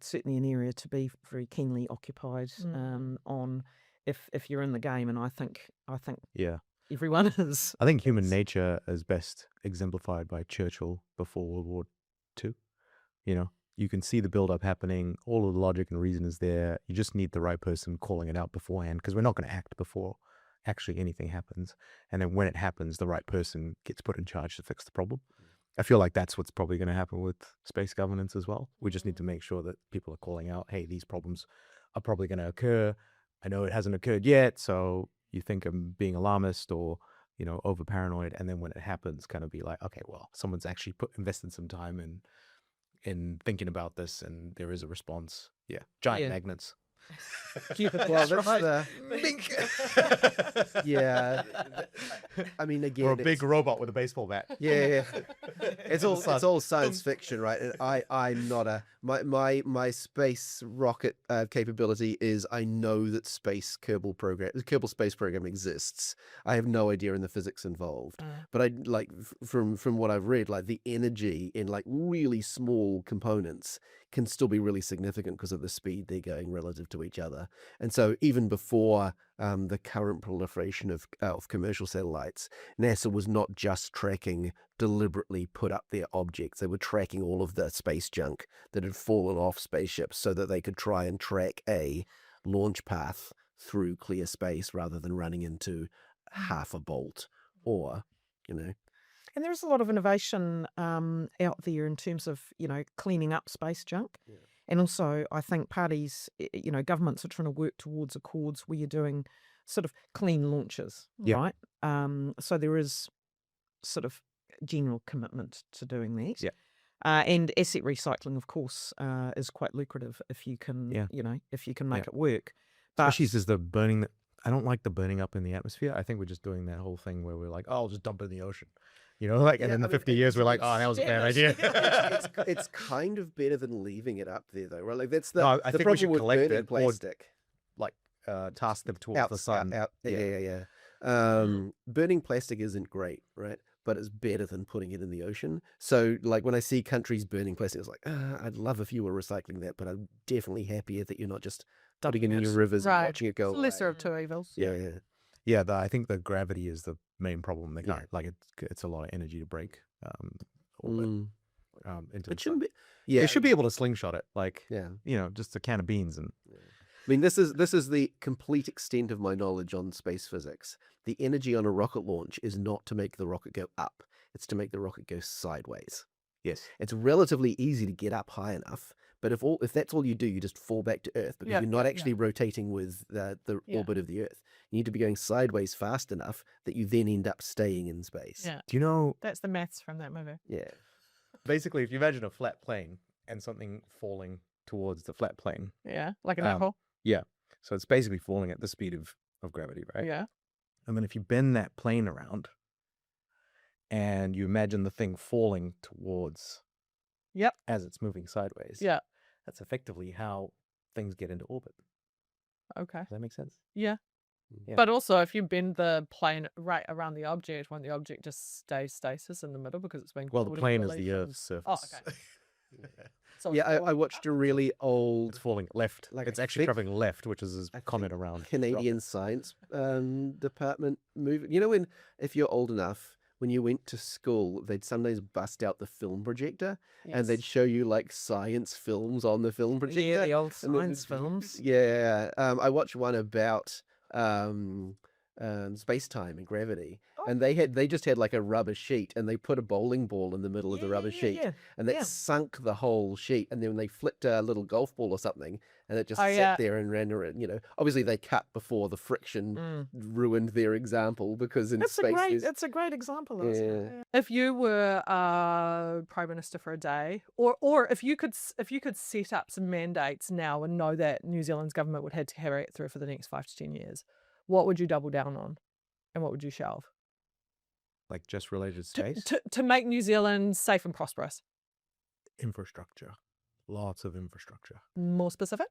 certainly an area to be very keenly occupied on if you're in the game, and I think Yeah. everyone is. I think human nature is best exemplified by Churchill before World War II. You can see the build-up happening. All of the logic and reason is there. You just need the right person calling it out beforehand, because we're not going to act before actually anything happens. And then when it happens, the right person gets put in charge to fix the problem. I feel like that's what's probably going to happen with space governance as well. We just need to make sure that people are calling out, hey, these problems are probably going to occur. I know it hasn't occurred yet, so you think I'm being alarmist or, over paranoid. And then when it happens, kind of be like, okay, well, someone's actually invested some time in thinking about this, and there is a response. Yeah. Giant magnets. Well, that's yeah. I mean, again, Or a big robot with a baseball bat. Yeah. It's all science fiction, right? And I'm not my space rocket capability is, I know that the Kerbal Space Program exists. I have no idea in the physics involved, but I like from what I've read, like the energy in like really small components can still be really significant because of the speed they're going relative to each other. And so even before the current proliferation of commercial satellites, NASA was not just tracking deliberately put up their objects. They were tracking all of the space junk that had fallen off spaceships so that they could try and track a launch path through clear space rather than running into half a bolt or, And there's a lot of innovation out there in terms of, cleaning up space junk. Yeah. And also, I think parties, governments are trying to work towards accords where you're doing sort of clean launches, right? So there is sort of general commitment to doing that. Yeah. And asset recycling, of course, is quite lucrative if you can, if you can make it work. But Especially since the burning, I don't like the burning up in the atmosphere. I think we're just doing that whole thing where we're like, oh, I'll just dump it in the ocean. And then the 50 years, we're like, oh, that was a bad idea. It's kind of better than leaving it up there, though, right? Like that's No, the I think we problem should with collect burning it or plastic. Task them towards the sun. Yeah. Burning plastic isn't great, right? But it's better than putting it in the ocean. So, like when I see countries burning plastic, it's like, I'd love if you were recycling that, but I'm definitely happier that you're not just dumping it in your rivers and watching it go away. Lesser of two evils. Yeah. I think the gravity is the main problem. It's a lot of energy to break orbit into It the shouldn't sun. be. Yeah, They should be able to slingshot it, yeah. just a can of beans and. I mean, this is the complete extent of my knowledge on space physics. The energy on a rocket launch is not to make the rocket go up; it's to make the rocket go sideways. Yes. It's relatively easy to get up high enough, but if that's all you do, you just fall back to Earth because you're not actually rotating with the orbit of the Earth. You need to be going sideways fast enough that you then end up staying in space. Yeah. Do you know? That's the maths from that movie. Yeah. Basically, if you imagine a flat plane and something falling towards the flat plane. Yeah, like an apple. Yeah. So it's basically falling at the speed of gravity, right? Yeah. And then if you bend that plane around and you imagine the thing falling towards as it's moving sideways. Yeah. That's effectively how things get into orbit. Okay. Does that make sense? Yeah. Yeah. But also, if you bend the plane right around the object, won't the object just stay stasis in the middle because it's being Well, the pulled plane is equally the from- Earth's surface. Oh, okay. So Yeah, it's I watched a really It's old falling left. Like, It's I actually think- traveling left, which is his I comment think around Canadian Science Department movie. You know, if you're old enough, when you went to school, they'd sometimes bust out the film projector and they'd show you like science films on the film projector. yeah, the old And then- science films. Yeah, I watched one about space time and gravity, and they just had like a rubber sheet, and they put a bowling ball in the middle of the rubber sheet, and that sunk the whole sheet. And then when they flicked a little golf ball or something, and it just sat there and ran around. Obviously they cut before the friction ruined their example because in space It's a great example. Of it. If you were Prime Minister for a day, or if you could set up some mandates now and know that New Zealand's government would have to carry it through for the next 5 to 10 years, what would you double down on, and what would you shelve? like just related to space. To make New Zealand safe and prosperous. Infrastructure. Lots of infrastructure. More specific?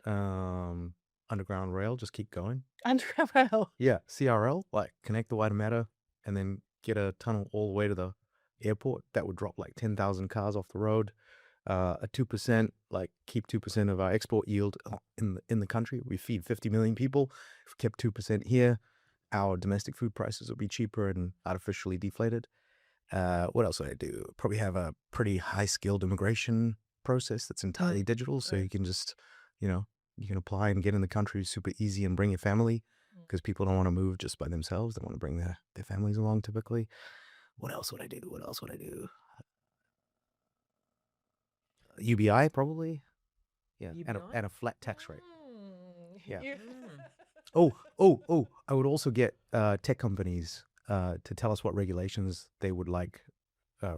Underground rail, just keep going. Underground rail. Yeah, CRL, like connect the Waitemata and then get a tunnel all the way to the airport. That would drop like 10,000 cars off the road. A 2%, like keep 2% of our export yield in the country. We feed 50 million people. If we kept 2% here, our domestic food prices would be cheaper and artificially deflated. What else would I do? Probably have a pretty high-skilled immigration process that's entirely digital, so you can just, you can apply and get in the country super easy and bring your family, because people don't want to move just by themselves. They want to bring their families along typically. What else would I do? UBI probably. Yeah, and a flat tax rate. Yeah. Oh, I would also get tech companies to tell us what regulations they would like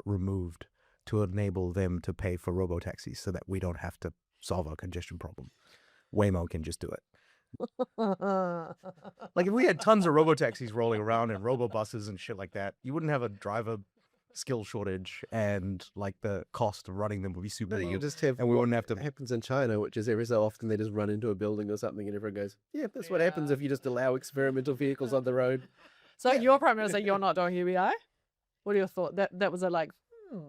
removed to enable them to pay for robo-taxis so that we don't have to solve our congestion problem. Waymo can just do it. Like if we had tons of robo-taxis rolling around and robo-buses and shit like that, you wouldn't have a driver skill shortage, and like the cost of running them would be super low. You just have, and we wouldn't have to. It happens in China, which is every so often they just run into a building or something and everyone goes, yeah, that's what happens if you just allow experimental vehicles on the road. So your Prime Minister, you're not doing UBI? What are your thoughts? That was a like...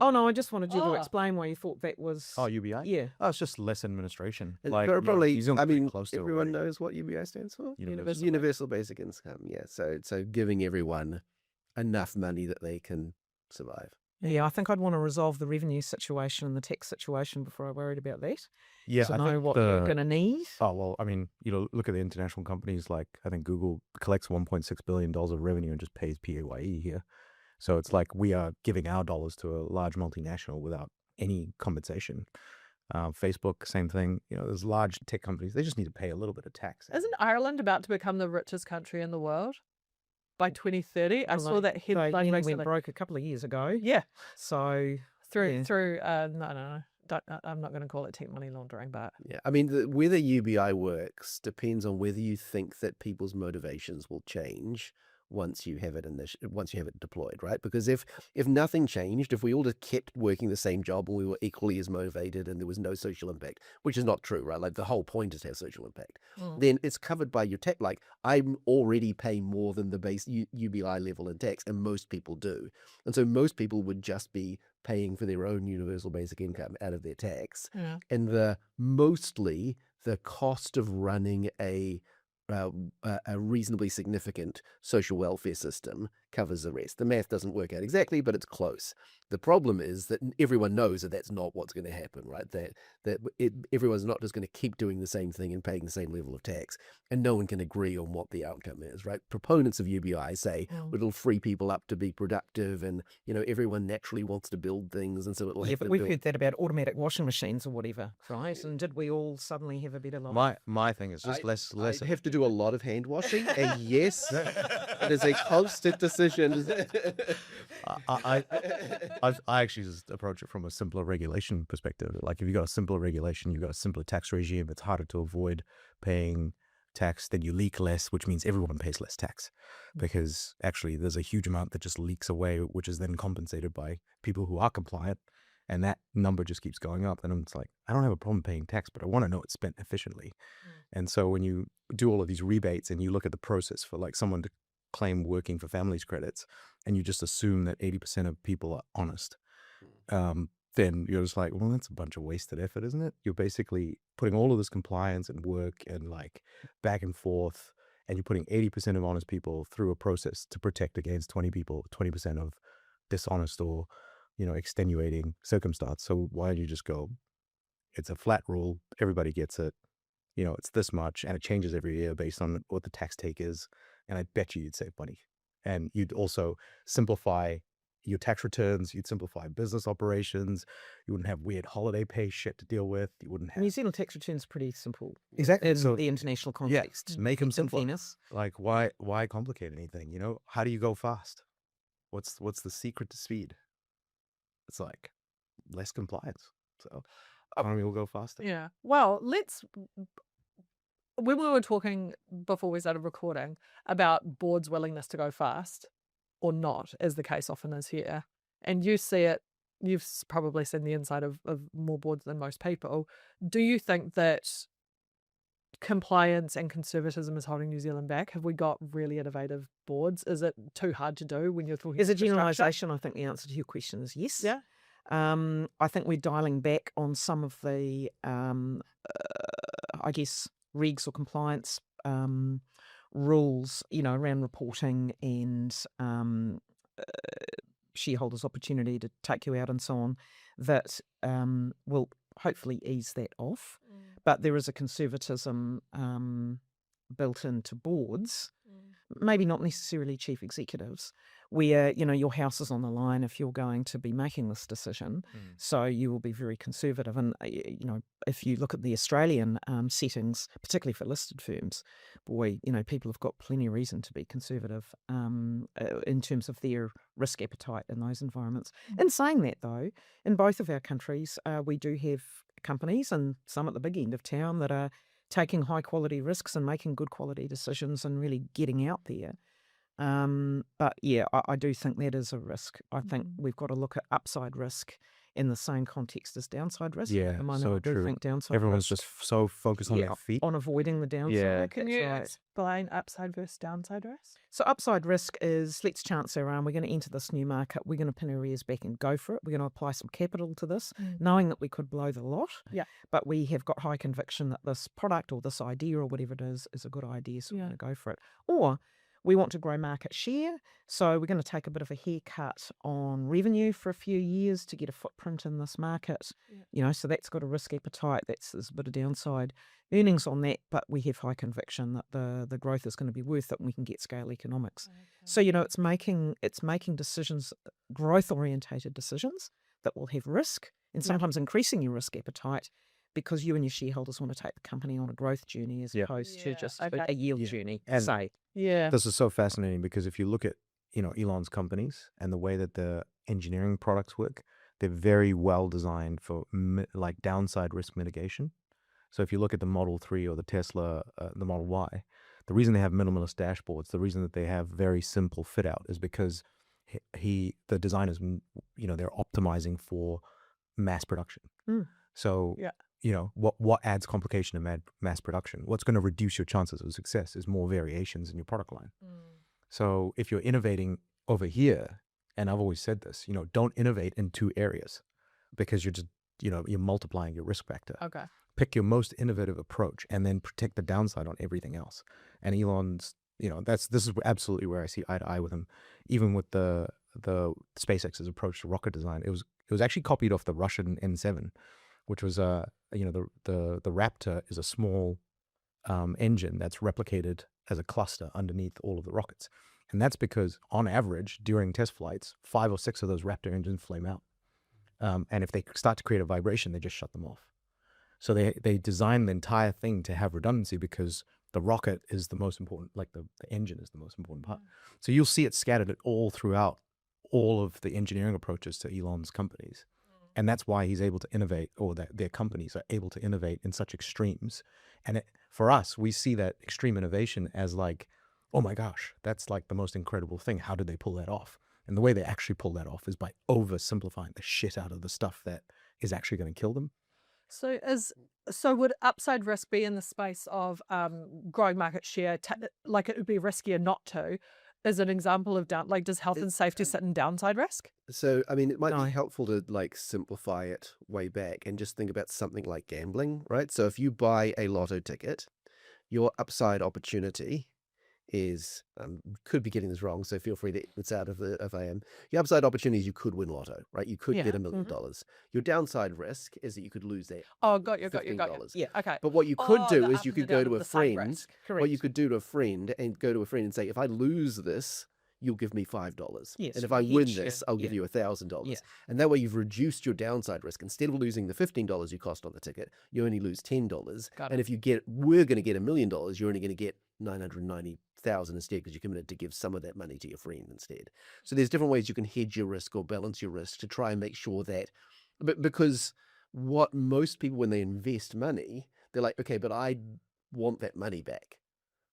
Oh, no, I just wanted you to explain why you thought that was... Oh, UBI? Yeah. Oh, it's just less administration. Like, probably, everyone knows what UBI stands for. Universal Basic Income, yeah. So giving everyone enough money that they can survive. Yeah, I think I'd want to resolve the revenue situation and the tax situation before I worried about that. Yeah, I know what you're going to need. Oh, well, I mean, look at the international companies. Like, I think Google collects $1.6 billion of revenue and just pays PAYE here. So it's like we are giving our dollars to a large multinational without any compensation. Facebook, same thing. There's large tech companies. They just need to pay a little bit of tax. Isn't Ireland about to become the richest country in the world by 2030? I saw that headline recently. Went broke a couple of years ago. Yeah. So through no. I'm not going to call it tech money laundering, but yeah, I mean, whether UBI works depends on whether you think that people's motivations will change once you have it deployed, right? Because if nothing changed, if we all just kept working the same job and we were equally as motivated and there was no social impact, which is not true, right? Like the whole point is to have social impact. Then it's covered by your tax. Like I'm already paying more than the base UBI level in tax, and most people do. And so most people would just be paying for their own universal basic income out of their tax. Yeah. And mostly the cost of running a reasonably significant social welfare system covers the rest. The math doesn't work out exactly, but it's close. The problem is that everyone knows that that's not what's going to happen, right? Everyone's not just going to keep doing the same thing and paying the same level of tax, and no one can agree on what the outcome is, right? Proponents of UBI say it'll free people up to be productive, and everyone naturally wants to build things, and so it'll. Yeah, but we've heard that about automatic washing machines or whatever, right? And did we all suddenly have a better life? My thing is just less. I have to do a lot of hand washing, and yes, it is a constant decision. I actually just approach it from a simpler regulation perspective. Like if you got a simpler regulation, you got a simpler tax regime. It's harder to avoid paying tax. Then you leak less, which means everyone pays less tax, because actually there's a huge amount that just leaks away, which is then compensated by people who are compliant, and that number just keeps going up. And it's like, I don't have a problem paying tax, but I want to know it's spent efficiently. And so when you do all of these rebates and you look at the process for like someone to claim working for families credits, and you just assume that 80% of people are honest, then you're just like, well, that's a bunch of wasted effort, isn't it? You're basically putting all of this compliance and work and like back and forth, and you're putting 80% of honest people through a process to protect against 20% of dishonest or extenuating circumstance. So why don't you just go, it's a flat rule, everybody gets it, it's this much, and it changes every year based on what the tax take is, and I bet you'd save money. And you'd also simplify your tax returns, you'd simplify business operations, you wouldn't have weird holiday pay shit to deal with, you wouldn't have... New Zealand tax returns are pretty simple. Exactly. In the international context. Yeah, make them simple. Fairness. Like, why complicate anything, How do you go fast? What's the secret to speed? It's like less compliance. So economy will go faster. Yeah. Well, when we were talking before we started recording about boards' willingness to go fast or not, as the case often is here, and you see it you've probably seen the inside of more boards than most people. Do you think that compliance and conservatism is holding New Zealand back? Have we got really innovative boards? Is it too hard to do when you're talking As a infrastructure? generalisation, I think the answer to your question is yes. Yeah. I think we're dialing back on some of the, I guess, regs or compliance rules, around reporting and shareholders' opportunity to take you out and so on, that will hopefully ease that off. But there is a conservatism built into boards, maybe not necessarily chief executives, where, your house is on the line if you're going to be making this decision. So you will be very conservative. And, if you look at the Australian settings, particularly for listed firms, boy, people have got plenty of reason to be conservative in terms of their risk appetite in those environments. In saying that, though, in both of our countries, we do have companies, and some at the big end of town, that are taking high quality risks and making good quality decisions and really getting out there. But yeah, I do think that is a risk. I think we've got to look at upside risk in the same context as downside risk. Yeah, At the moment, so I do true. think downside Everyone's risk, just so focused on yeah, their feet. on avoiding the downside. Yeah. Can That's you right. explain upside versus downside risk? So upside risk is, let's chance our arm. We're going to enter this new market. We're going to pin our ears back and go for it. We're going to apply some capital to this, knowing that we could blow the lot. Yeah. But we have got high conviction that this product or this idea or whatever it is a good idea, so we're going to go for it. Or we want to grow market share, so we're going to take a bit of a haircut on revenue for a few years to get a footprint in this market. So that's got a risk appetite. There's a bit of downside earnings on that, but we have high conviction that the growth is going to be worth it and we can get scale economics. So, it's making decisions, growth orientated decisions that will have risk, and sometimes increasing your risk appetite, because you and your shareholders want to take the company on a growth journey as opposed to just a yield journey, And say. Yeah. This is so fascinating because if you look at, Elon's companies and the way that the engineering products work, they're very well designed for like downside risk mitigation. So if you look at the Model 3 or the Tesla, the Model Y, the reason they have minimalist dashboards, the reason that they have very simple fit out is because the designers, they're optimizing for mass production. So, what adds complication to mass production? What's going to reduce your chances of success is more variations in your product line. So if you're innovating over here, and I've always said this, don't innovate in two areas because you're just, you're multiplying your risk factor. Okay. Pick your most innovative approach and then protect the downside on everything else. And Elon's, this is absolutely where I see eye to eye with him. Even with the SpaceX's approach to rocket design, it was actually copied off the Russian N7, which was the Raptor is a small engine that's replicated as a cluster underneath all of the rockets. And that's because on average during test flights, 5 or 6 of those Raptor engines flame out. And if they start to create a vibration, they just shut them off. So they designed the entire thing to have redundancy because the rocket is the most important, like the engine is the most important part. So you'll see it scattered all throughout all of the engineering approaches to Elon's companies. And that's why he's able to innovate, or that their companies are able to innovate in such extremes. And for us, we see that extreme innovation as like, oh my gosh, that's like the most incredible thing. How did they pull that off? And the way they actually pull that off is by oversimplifying the shit out of the stuff that is actually going to kill them. So would upside risk be in the space of growing market share? Like it would be riskier not to. As an example of does health and safety sit in downside risk? So, I mean, it might be helpful to simplify it way back and just think about something like gambling, right? So if you buy a lotto ticket, your upside opportunity is, could be getting this wrong, so feel free to it's out of if I am. Your upside opportunity is you could win lotto, right? You could get $1 million. Your downside risk is that you could lose that. Oh, got you. Yeah. Okay. But what you could do the is up you and could the go down to of a the same friend. risk. What you could do to a friend and go to a friend and say, if I lose this, you'll give me $5. Yes, And if I you win hedge, this, I'll give you $1,000. Yeah. And that way you've reduced your downside risk. Instead of losing the $15 you cost on the ticket, you only lose $10. Got And it. if we're going to get $1 million, you're only going to get 990,000 instead, because you committed to give some of that money to your friend instead. So there's different ways you can hedge your risk or balance your risk to try and make sure that, because what most people, when they invest money, they're like, okay, but I want that money back.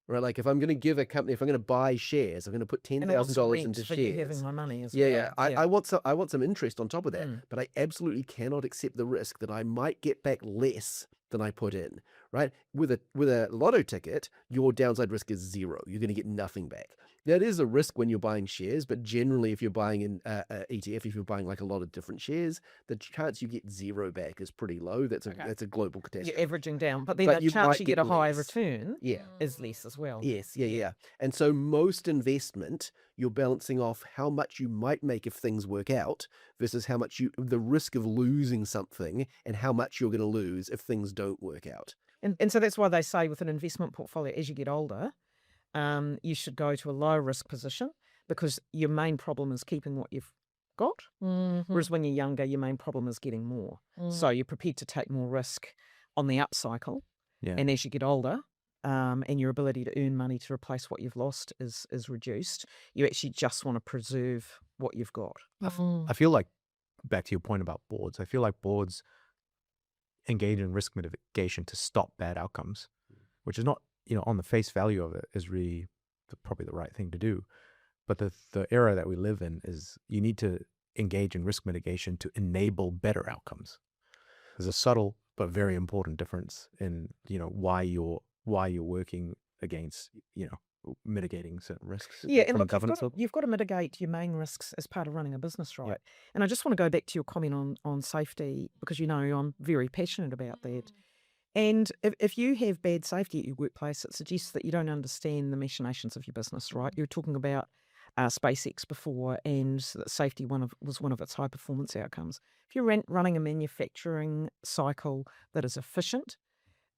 right? Like if I'm going to give a company, if I'm going to buy shares, I'm going to put And they want some $10,000 rent into for you having shares. my money as Yeah, well. yeah. I want some interest on top of that, Mm. but I absolutely cannot accept the risk that I might get back less than I put in, right? With a lotto ticket, your downside risk is 0. You're going to get nothing back. That is a risk when you're buying shares, but generally, if you're buying in ETF, if you're buying like a lot of different shares, the chance you get 0 back is pretty low. That's a global catastrophe. You're averaging down, but then But the you chance might you get get a higher less. return Yeah. is less as well. Yes, yeah. And so most investment, you're balancing off how much you might make if things work out versus how much the risk of losing something and how much you're going to lose if things don't work out. And so that's why they say with an investment portfolio, as you get older, you should go to a low risk position because your main problem is keeping what you've got. Whereas when you're younger, your main problem is getting more. So you're prepared to take more risk on the upcycle. Yeah. And as you get older, and your ability to earn money to replace what you've lost is reduced, you actually just want to preserve what you've got. I feel like, back to your point about boards, I feel like boards engage in risk mitigation to stop bad outcomes, which is not, on the face value of it is really probably the right thing to do. But the era that we live in is you need to engage in risk mitigation to enable better outcomes. There's a subtle but very important difference in, why you're working against, mitigating certain risks. Yeah, and from a look, governance level. you've got to mitigate your main risks as part of running a business, right? And I just want to go back to your comment on safety because I'm very passionate about that. And if you have bad safety at your workplace, it suggests that you don't understand the machinations of your business, right? You were talking about SpaceX before, and that safety was one of its high performance outcomes. If you're running a manufacturing cycle that is efficient,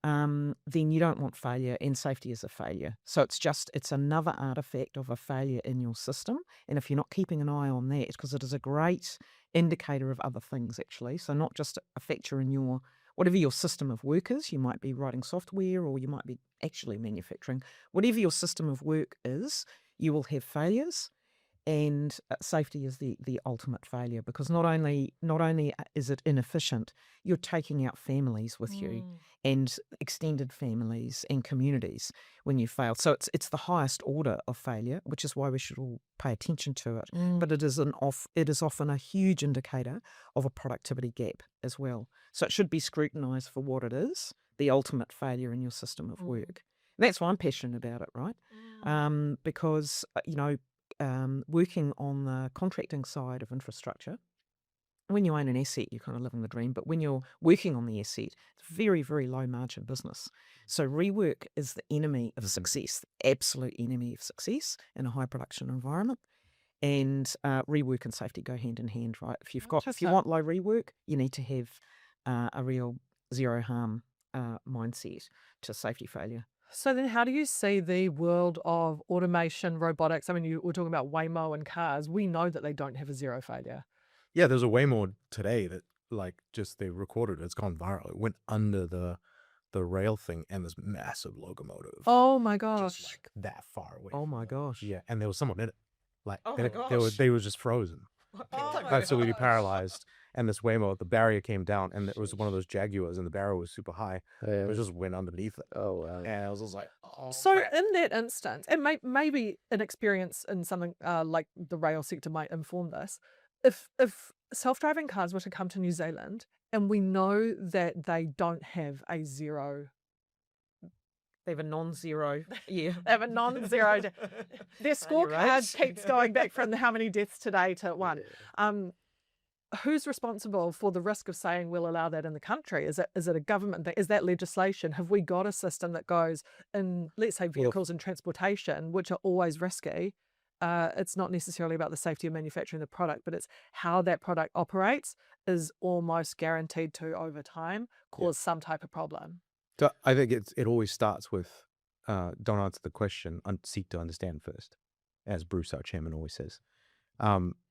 then you don't want failure, and safety is a failure. So it's another artifact of a failure in your system. And if you're not keeping an eye on that, because it is a great indicator of other things, actually. So not just a factor in whatever your system of work is, you might be writing software or you might be actually manufacturing. Whatever your system of work is, you will have failures. And safety is the ultimate failure because not only is it inefficient, you're taking out families with you and extended families and communities when you fail. So it's the highest order of failure, which is why we should all pay attention to it. But it is often a huge indicator of a productivity gap as well. So it should be scrutinised for what it is, the ultimate failure in your system of work. And that's why I'm passionate about it, right? Because working on the contracting side of infrastructure, when you own an asset, you're kind of living the dream. But when you're working on the asset, it's very, very low margin business. So rework is the enemy of success, the absolute enemy of success in a high production environment. And rework and safety go hand in hand, right? If you want low rework, you need to have a real zero harm mindset to safety failure. So then how do you see the world of automation, robotics? I mean, you were talking about Waymo and cars. We know that they don't have a zero failure. Yeah, there's a Waymo today that they recorded it. It's gone viral. It went under the rail thing and this massive locomotive. Oh my gosh. Just that far away. Oh my gosh. Yeah, and there was someone in it. gosh. They were just frozen. Absolutely paralyzed. And this Waymo, the barrier came down, and it was one of those Jaguars, and the barrier was super high. It just went underneath it. Oh, wow. And I was just like, oh. So in that instance, and maybe an experience in something like the rail sector might inform this, if self-driving cars were to come to New Zealand and we know that they don't have a zero, they have a non-zero. Yeah, they have a non-zero. Their scorecard keeps going back from how many deaths today to 1. Who's responsible for the risk of saying we'll allow that in the country? Is it a government thing? Is that legislation? Have we got a system that goes in, let's say, vehicles and transportation, which are always risky? It's not necessarily about the safety of manufacturing the product, but it's how that product operates is almost guaranteed to, over time, cause some type of problem. So I think it always starts with don't answer the question, seek to understand first, as Bruce, our chairman, always says.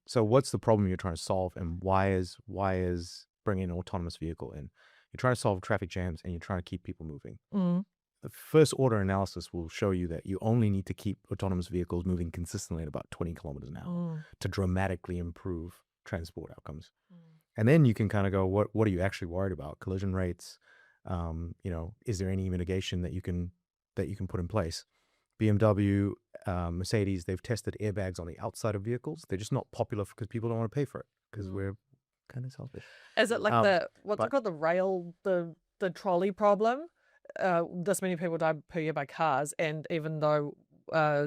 So what's the problem you're trying to solve, and why is bringing an autonomous vehicle in? You're trying to solve traffic jams, and you're trying to keep people moving. The first order analysis will show you that you only need to keep autonomous vehicles moving consistently at about 20 kilometers an hour to dramatically improve transport outcomes. And then you can kind of go, what are you actually worried about? Collision rates, is there any mitigation that you can put in place? BMW, Mercedes, they've tested airbags on the outside of vehicles. They're just not popular because people don't want to pay for it because we're kind of selfish. Is it like what's but- it called, the trolley problem? This many people die per year by cars, and even though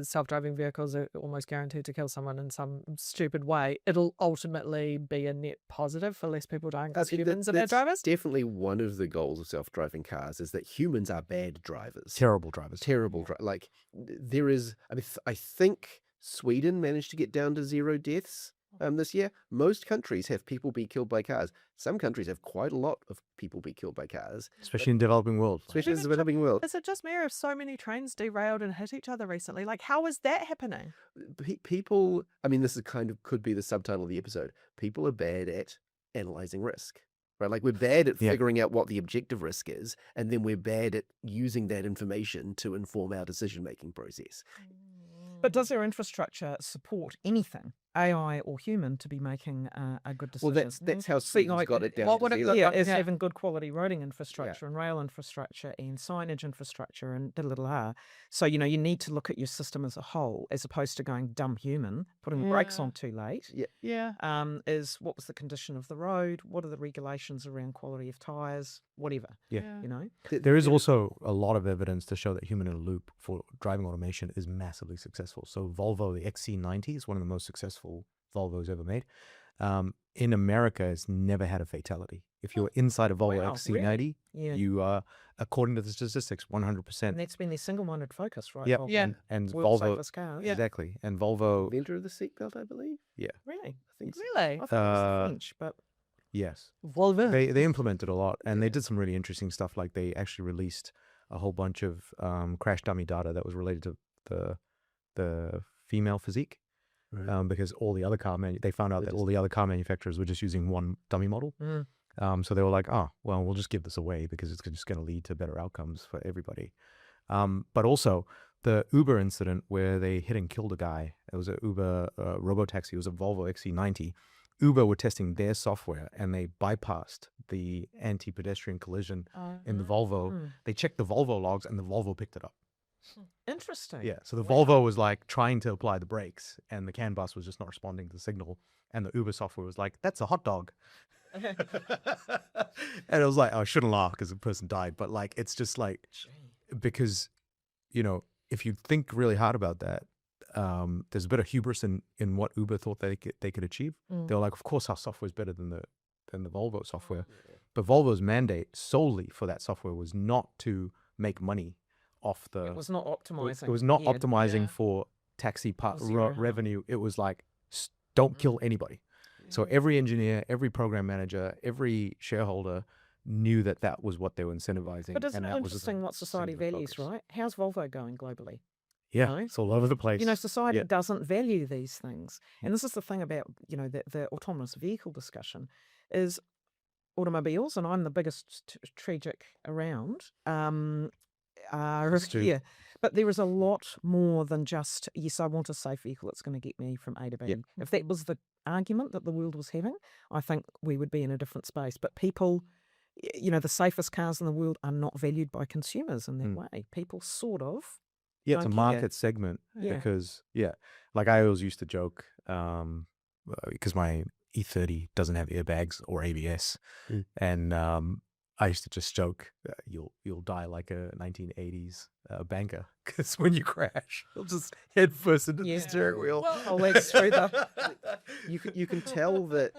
self-driving vehicles are almost guaranteed to kill someone in some stupid way, it'll ultimately be a net positive for less people dying because humans are bad That's drivers. definitely one of the goals of self-driving cars is that humans are bad drivers. Terrible drivers. Terrible. Like there is, I mean, I think Sweden managed to get down to 0 deaths this year. Most countries have people be killed by cars. Some countries have quite a lot of people be killed by cars, Especially in developing world. especially in the Even developing world. Is it just me, or have so many trains derailed and hit each other recently? Like, how is that happening? People, I mean, this is kind of could be the subtitle of the episode. People are bad at analyzing risk, right? Like we're bad at Yeah. figuring out what the objective risk is, and then we're bad at using that information to inform our decision-making process. But does our infrastructure support anything, AI or human, to be making a good Well, decision? that's how See, Sweden's like, got it down. what to would it zero. look Yeah, like? is Yeah. having good quality roading infrastructure and rail infrastructure and signage infrastructure and da-da-da-da. So, you need to look at your system as a whole as opposed to going dumb human, putting the brakes Yeah. on too late. Yeah. Is what was the condition of the road? What are the regulations around quality of tyres? Whatever, Yeah. you know? There is also a lot of evidence to show that human in a loop for driving automation is massively successful. So Volvo, the XC90 is one of the most successful Volvos ever made. In America, it's never had a fatality. If you're inside a Volvo wow, XC90, Yeah. you are, according to the statistics, And 100%. that's been their single-minded focus, right? Yep. Volvo? Yeah. And World's Volvo, safest cars. exactly. And Volvo, Inventor of the seatbelt, I believe. Really? I think so. Really? I thought it was the Uh, French, but yes. Volvo. They implemented a lot, and they did some really interesting stuff. Like they actually released a whole bunch of crash dummy data that was related to the female physique, Right. because all the other they found out They that just- all the other car manufacturers were just using one dummy model. So they were like, oh, well, we'll just give this away because it's just going to lead to better outcomes for everybody. But also the Uber incident where they hit and killed a guy. It was an Uber robotaxi. It was a Volvo XC90. Uber were testing their software and they bypassed the anti-pedestrian collision in the Volvo. They checked the Volvo logs and the Volvo picked it up. interesting. Yeah, so the Volvo was like trying to apply the brakes and the CAN bus was just not responding to the signal. And the Uber software was like, that's a hot dog. And it was like, oh, I shouldn't laugh because the person died. But like, it's just like, because, if you think really hard about that, there's a bit of hubris in what Uber thought they could achieve. They were like, of course, our software is better than the Volvo software. But Volvo's mandate solely for that software was not to make money off the. It was not optimizing. It was not Yeah. optimizing for taxi Zero harm. revenue. It was like, don't kill anybody. So every engineer, every program manager, every shareholder knew that was what they were incentivizing. But isn't and it that was the interesting what society singular values, focus. right? How's Volvo going globally? Yeah, know? it's all over the place. Society Yeah. doesn't value these things. And this is the thing about, the autonomous vehicle discussion is automobiles, and I'm the biggest tragic around, Us too. yeah. But there is a lot more than just, yes, I want a safe vehicle that's going to get me from A to B. Yep. If that was the argument that the world was having, I think we would be in a different space. But people, the safest cars in the world are not valued by consumers in that way. People sort of. Yeah, it's a don't care. market segment Yeah. because, like I always used to joke, because my E30 doesn't have airbags or ABS, and I used to just joke, you'll die like a 1980s banker because when you crash, you'll just head first into the steering wheel. Oh, legs through the. You can tell that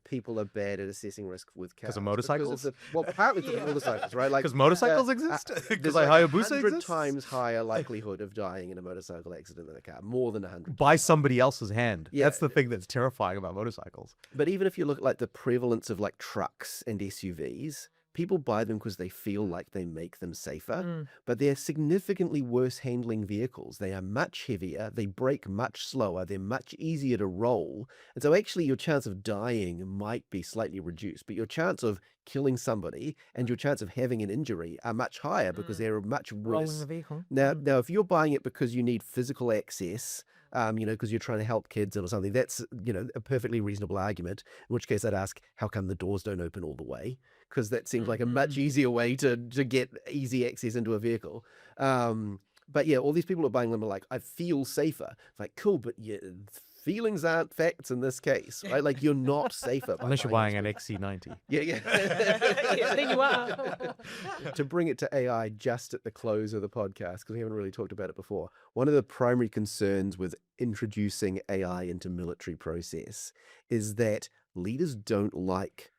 people are bad at assessing risk with cars. 'Cause of motorcycles? Partly because of motorcycles, right? Like Because motorcycles exist? Because there's like like Hayabusa 100 exists? times higher likelihood of dying in a motorcycle accident than a car. More than 100. By somebody else's hand. Yeah. That's the thing that's terrifying about motorcycles. But even if you look at like the prevalence of like trucks and SUVs, people buy them because they feel like they make them safer, but they're significantly worse handling vehicles. They are much heavier, they brake much slower, they're much easier to roll. And so actually your chance of dying might be slightly reduced, but your chance of killing somebody and your chance of having an injury are much higher because they're much Rolling worse. the vehicle. Now, if you're buying it because you need physical access, because you're trying to help kids or something, that's, a perfectly reasonable argument. In which case I'd ask, how come the doors don't open all the way? Because that seems like a much easier way to get easy access into a vehicle. but yeah, all these people are buying them are like, I feel safer. It's like, cool, but yeah, feelings aren't facts in this case, right? Like, you're not safer by Unless you're buying buying an those XC90. Yeah, yeah. Yeah, then you are. To bring it to AI just at the close of the podcast, because we haven't really talked about it before, one of the primary concerns with introducing AI into military process is that leaders don't like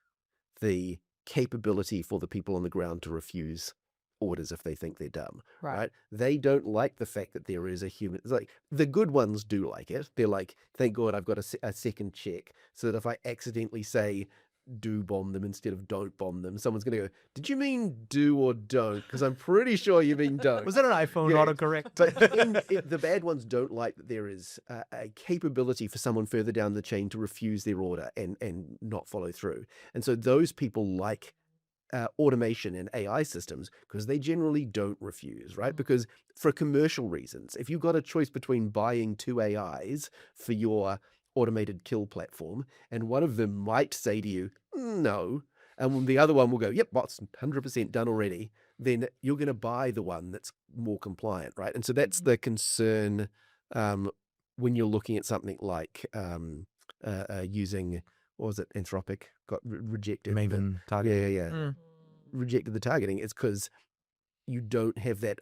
the capability for the people on the ground to refuse orders if they think they're dumb, right? They don't like the fact that there is a human. It's like the good ones do like it. They're like, thank God I've got a second check so that if I accidentally say do bomb them instead of don't bomb them, someone's going to go, did you mean do or don't? Because I'm pretty sure you mean don't. Was that an iPhone Yeah. autocorrect? But the bad ones don't like that there is a capability for someone further down the chain to refuse their order and not follow through. And so those people like automation and AI systems because they generally don't refuse, right? Because for commercial reasons, if you've got a choice between buying 2 AIs for your automated kill platform, and one of them might say to you, no, and the other one will go, yep, bot's 100% done already, then you're going to buy the one that's more compliant, right? And so that's the concern when you're looking at something like using, what was it, Anthropic got rejected. Maven target. Yeah. Rejected the targeting. It's because you don't have that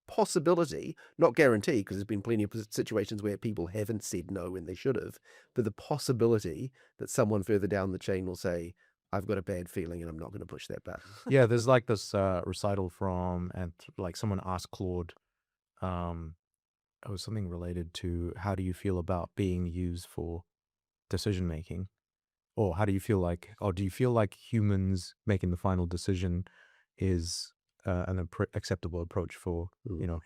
possibility, not guarantee, because there's been plenty of situations where people haven't said no when they should have, but the possibility that someone further down the chain will say, I've got a bad feeling and I'm not going to push that button. Yeah, there's like this recital from, and like someone asked Claude, it was something related to how do you feel about being used for decision making, or how do you feel like, or do you feel like humans making the final decision is an acceptable approach for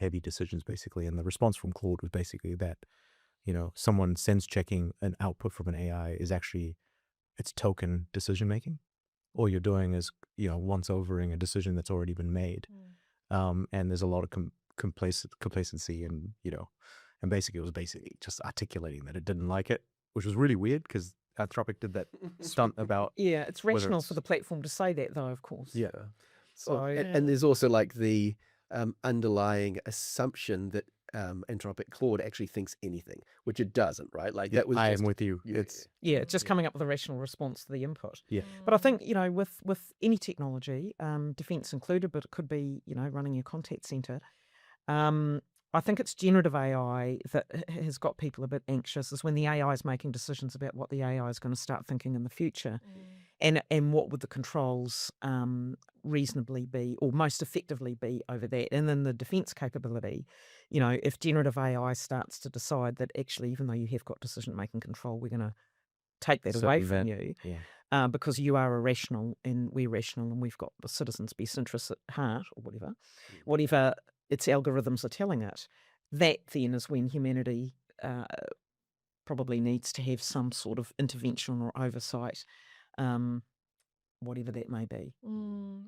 heavy decisions, basically? And the response from Claude was basically that someone sense checking an output from an AI is actually, it's token decision making. All you're doing is once overing a decision that's already been made, and there's a lot of complacency, and and basically it was just articulating that it didn't like it, which was really weird because Anthropic did that stunt about it's rational for the platform to say that, though, of course. Yeah. So and there's also like the underlying assumption that Anthropic Claude actually thinks anything, which it doesn't, right? Like that was. I just, am with you. It's it's just coming up with a rational response to the input. Yeah. But I think with any technology, defence included, but it could be running your contact centre. I think it's generative AI that has got people a bit anxious, is when the AI is making decisions about what the AI is going to start thinking in the future, and what would the controls reasonably be, or most effectively be over that. And then the defence capability, if generative AI starts to decide that actually, even though you have got decision-making control, we're going to take that away from you, because you are irrational and we're rational and we've got the citizens' best interests at heart, or whatever its algorithms are telling it, that then is when humanity probably needs to have some sort of intervention or oversight, whatever that may be.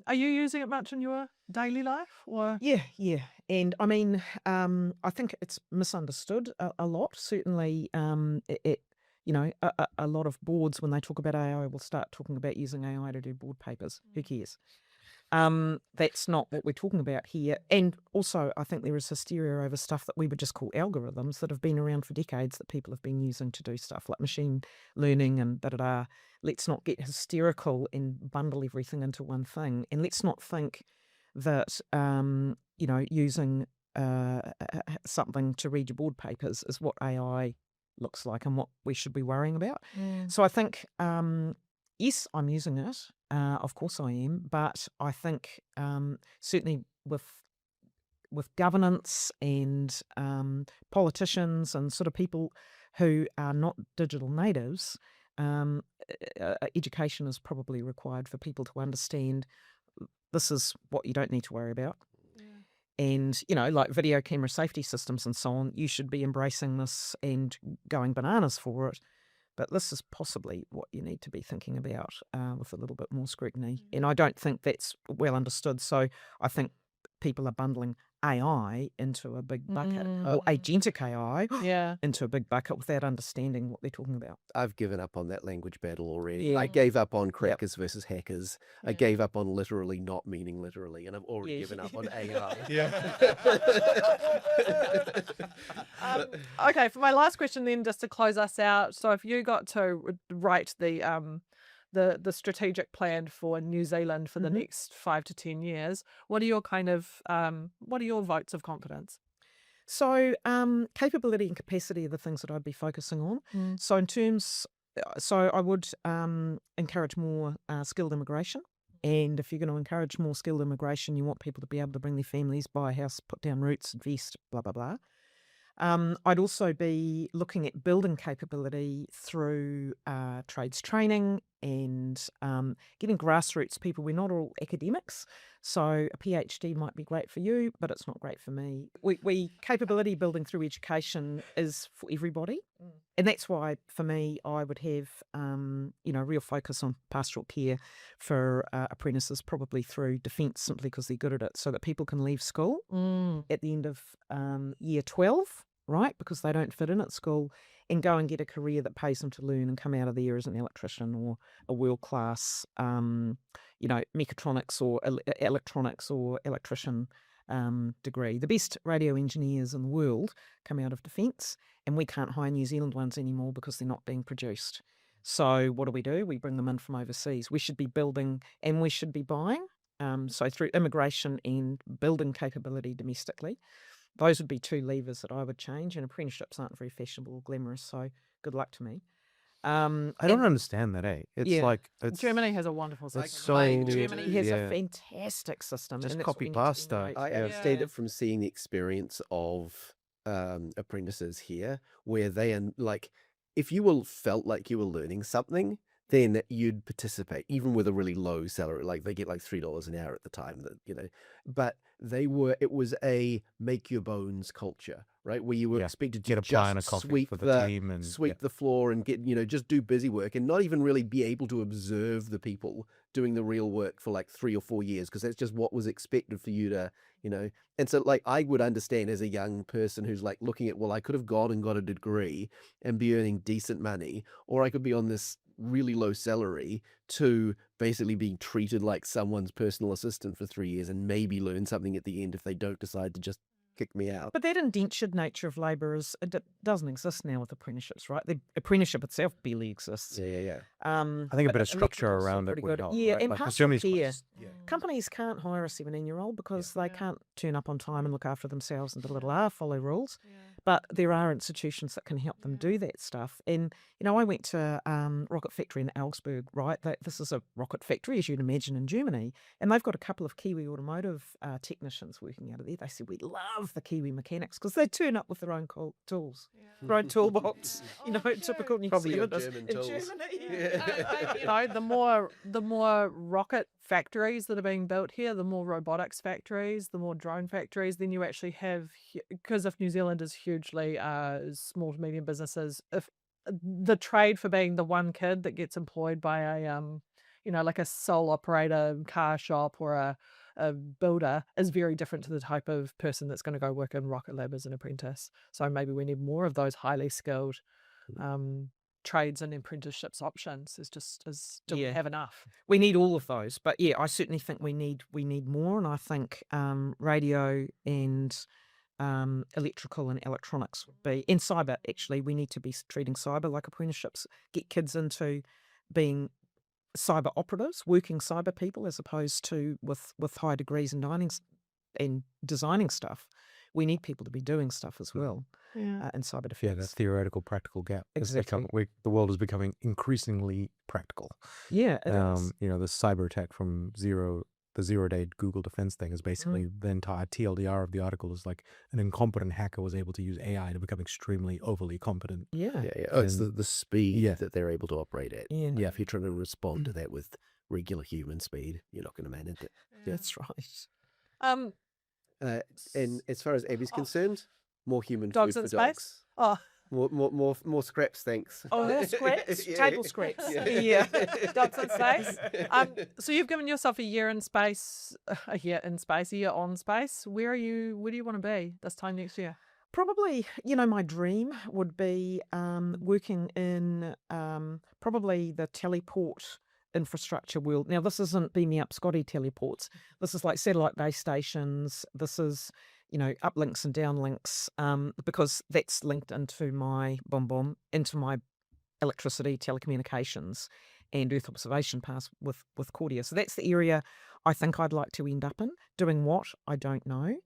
Are you using it much in your daily life? Or Yeah. And I mean, I think it's misunderstood a lot. Certainly, a lot of boards, when they talk about AI, will start talking about using AI to do board papers. Who cares? That's not what we're talking about here. And also, I think there is hysteria over stuff that we would just call algorithms that have been around for decades that people have been using to do stuff like machine learning and da-da-da. Let's not get hysterical and bundle everything into one thing. And let's not think that, using something to read your board papers is what AI looks like and what we should be worrying about. So I think, yes, I'm using it. Of course I am, but I think certainly with governance and politicians and sort of people who are not digital natives, education is probably required for people to understand this is what you don't need to worry about. And, like video camera safety systems and so on, you should be embracing this and going bananas for it. But this is possibly what you need to be thinking about with a little bit more scrutiny. And I don't think that's well understood. So I think people are bundling AI into a big bucket or Mm. agentic AI Yeah. into a big bucket without understanding what they're talking about. I've given up on that language battle already. Yeah. I gave up on crackers versus hackers. I Yeah. gave up on literally not meaning literally, and I've already Yeah. given up on AI. Okay, for my last question then, just to close us out. So if you got to write the strategic plan for New Zealand for the next 5 to 10 years, what are your what are your votes of confidence? So, capability and capacity are the things that I'd be focusing on. So, so I would encourage more skilled immigration. And if you're going to encourage more skilled immigration, you want people to be able to bring their families, buy a house, put down roots, invest, blah, blah, blah. I'd also be looking at building capability through trades training and getting grassroots people. We're not all academics, so a PhD might be great for you, but it's not great for me. We capability building through education is for everybody, and that's why for me I would have real focus on pastoral care for apprentices, probably through defence, simply because they're good at it, so that people can leave school at the end of year 12. Right, because they don't fit in at school, and go and get a career that pays them to learn and come out of there as an electrician or a world-class, mechatronics or electronics or electrician degree. The best radio engineers in the world come out of defence, and we can't hire New Zealand ones anymore because they're not being produced. So what do? We bring them in from overseas. We should be building and we should be buying. So through immigration and building capability domestically. Those would be two levers that I would change, and apprenticeships aren't very fashionable or glamorous, so good luck to me. I don't understand that, eh? It's Yeah. like it's Germany has a wonderful system. It's so Germany has yeah. a fantastic system. Just and that's what copy we need to pasta. emulate. I Yeah. understand it from seeing the experience of apprentices here, where they are like, if you felt like you were learning something, then you'd participate, even with a really low salary. Like they get like $3 an hour at the time, but it was a make your bones culture, right? Where you were expected to Get a pie and a just coffee sweep for the team and sweep the floor and get, just do busy work and not even really be able to observe the people doing the real work for like 3 or 4 years, because that's just what was expected for you to, And so like I would understand as a young person who's like looking at, well, I could have gone and got a degree and be earning decent money, or I could be on this really low salary to basically being treated like someone's personal assistant for 3 years and maybe learn something at the end if they don't decide to just kick me out. But that indentured nature of labour doesn't exist now with apprenticeships, right? The apprenticeship itself barely exists. Yeah. I think a bit of structure around it would help. Yeah, right? and Like, 'cause pastoral Germany's care. quite- Companies can't hire a 17-year-old because they can't turn up on time and look after themselves and follow rules. But there are institutions that can help them do that stuff. And, I went to Rocket Factory in Augsburg, right? This is a rocket factory, as you'd imagine, in Germany. And they've got a couple of Kiwi automotive technicians working out of there. They said, we love the Kiwi mechanics because they turn up with their own tools, their own toolbox. Typical New Probably your Zealanders German in tools. Germany. The more rocket factories that are being built here, the more robotics factories, the more drone factories, then you actually have, because if New Zealand is hugely small to medium businesses, if the trade for being the one kid that gets employed by a like a sole operator car shop or a builder is very different to the type of person that's going to go work in Rocket Lab as an apprentice. So maybe we need more of those highly skilled trades and apprenticeships options. Do we have enough? We need all of those, but yeah, I certainly think we need more, and I think radio and electrical and electronics would be, and cyber actually. We need to be treating cyber like apprenticeships. Get kids into being cyber operatives, working cyber people, as opposed to with high degrees and designing stuff. We need people to be doing stuff as well in cyber defense. Yeah, that theoretical practical gap. Exactly. The world is becoming increasingly practical. Yeah, it is. The cyber attack from the zero-day Google defense thing is basically the entire TLDR of the article is like an incompetent hacker was able to use AI to become extremely overly competent. Yeah. Oh, it's the speed Yeah. that they're able to operate at. Yeah. If you're trying to respond to that with regular human speed, you're not going to manage it. That's right. And as far as Abby's concerned, more human Dogs food in for space? dogs. Oh, More scraps, thanks. Oh, more scraps, Yeah. table scraps. Yeah. Dots in space. So you've given yourself a year in space, a year on space. Where do you want to be this time next year? Probably, my dream would be working in probably the teleport infrastructure world. Now, this isn't beam me up Scotty teleports. This is like satellite base stations. This is, uplinks and downlinks, because that's linked into my into my electricity, telecommunications, and Earth observation paths with Cordia. So that's the area I think I'd like to end up in. Doing what, I don't know.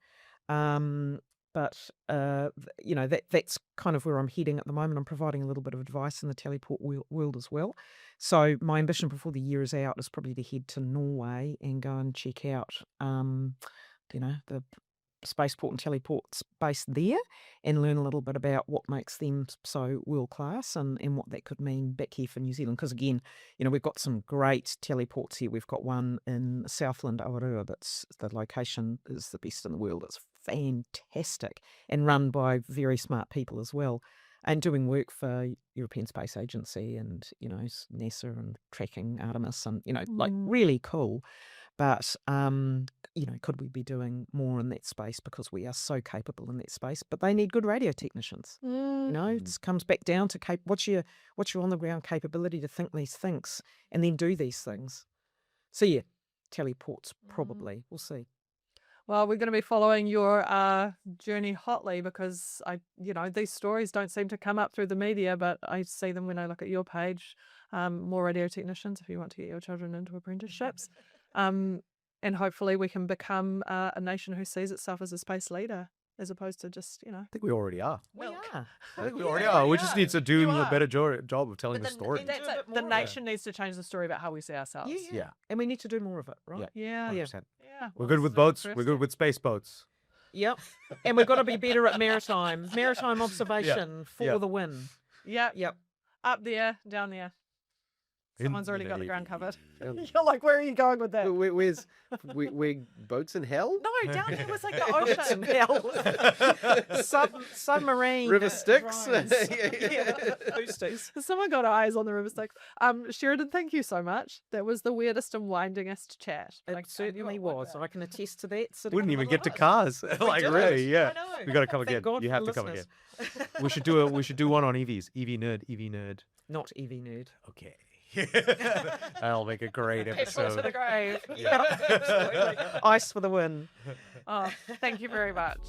But that's kind of where I'm heading at the moment. I'm providing a little bit of advice in the teleport world as well. So my ambition before the year is out is probably to head to Norway and go and check out, the spaceport and teleports based there, and learn a little bit about what makes them so world class and what that could mean back here for New Zealand. Because again, we've got some great teleports here. We've got one in Southland, Awarua, that's the location is the best in the world. It's fantastic and run by very smart people as well, and doing work for European Space Agency and NASA and tracking Artemis and like really cool. But could we be doing more in that space, because we are so capable in that space? But they need good radio technicians. It comes back down to what's your on the ground capability to think these things and then do these things. So yeah, teleports probably. We'll see. Well, we're going to be following your journey hotly, because these stories don't seem to come up through the media, but I see them when I look at your page. More radio technicians if you want to get your children into apprenticeships. And hopefully we can become a nation who sees itself as a space leader, as opposed to just, I think we already are. We are. I think we already are. We just need to do a better job of telling the story. That's it. The nation needs to change the story about how we see ourselves. Yeah. And we need to do more of it, right? Yeah. 100%. Yeah. We're good with boats. We're good with space boats. Yep. And we've got to be better at maritime observation for the win. Yep. Yep. Up there, down there. Someone's already got the ground covered. You're like, where are you going with that? Where's boats in hell? No, down here was like the ocean. Submarine. River Styx. Boosters. Someone got eyes on the River Styx. Sheridan, thank you so much. That was the weirdest and windingest chat. It certainly was. I can attest to that. Wouldn't even get to cars. Like really, yeah. I know. We got to come again. God You have for to come again. listeners. We should do one on EVs. EV nerd. Not EV nerd. Okay. That'll make a great episode. People to the grave. Absolutely. Ice for the win. Oh, thank you very much.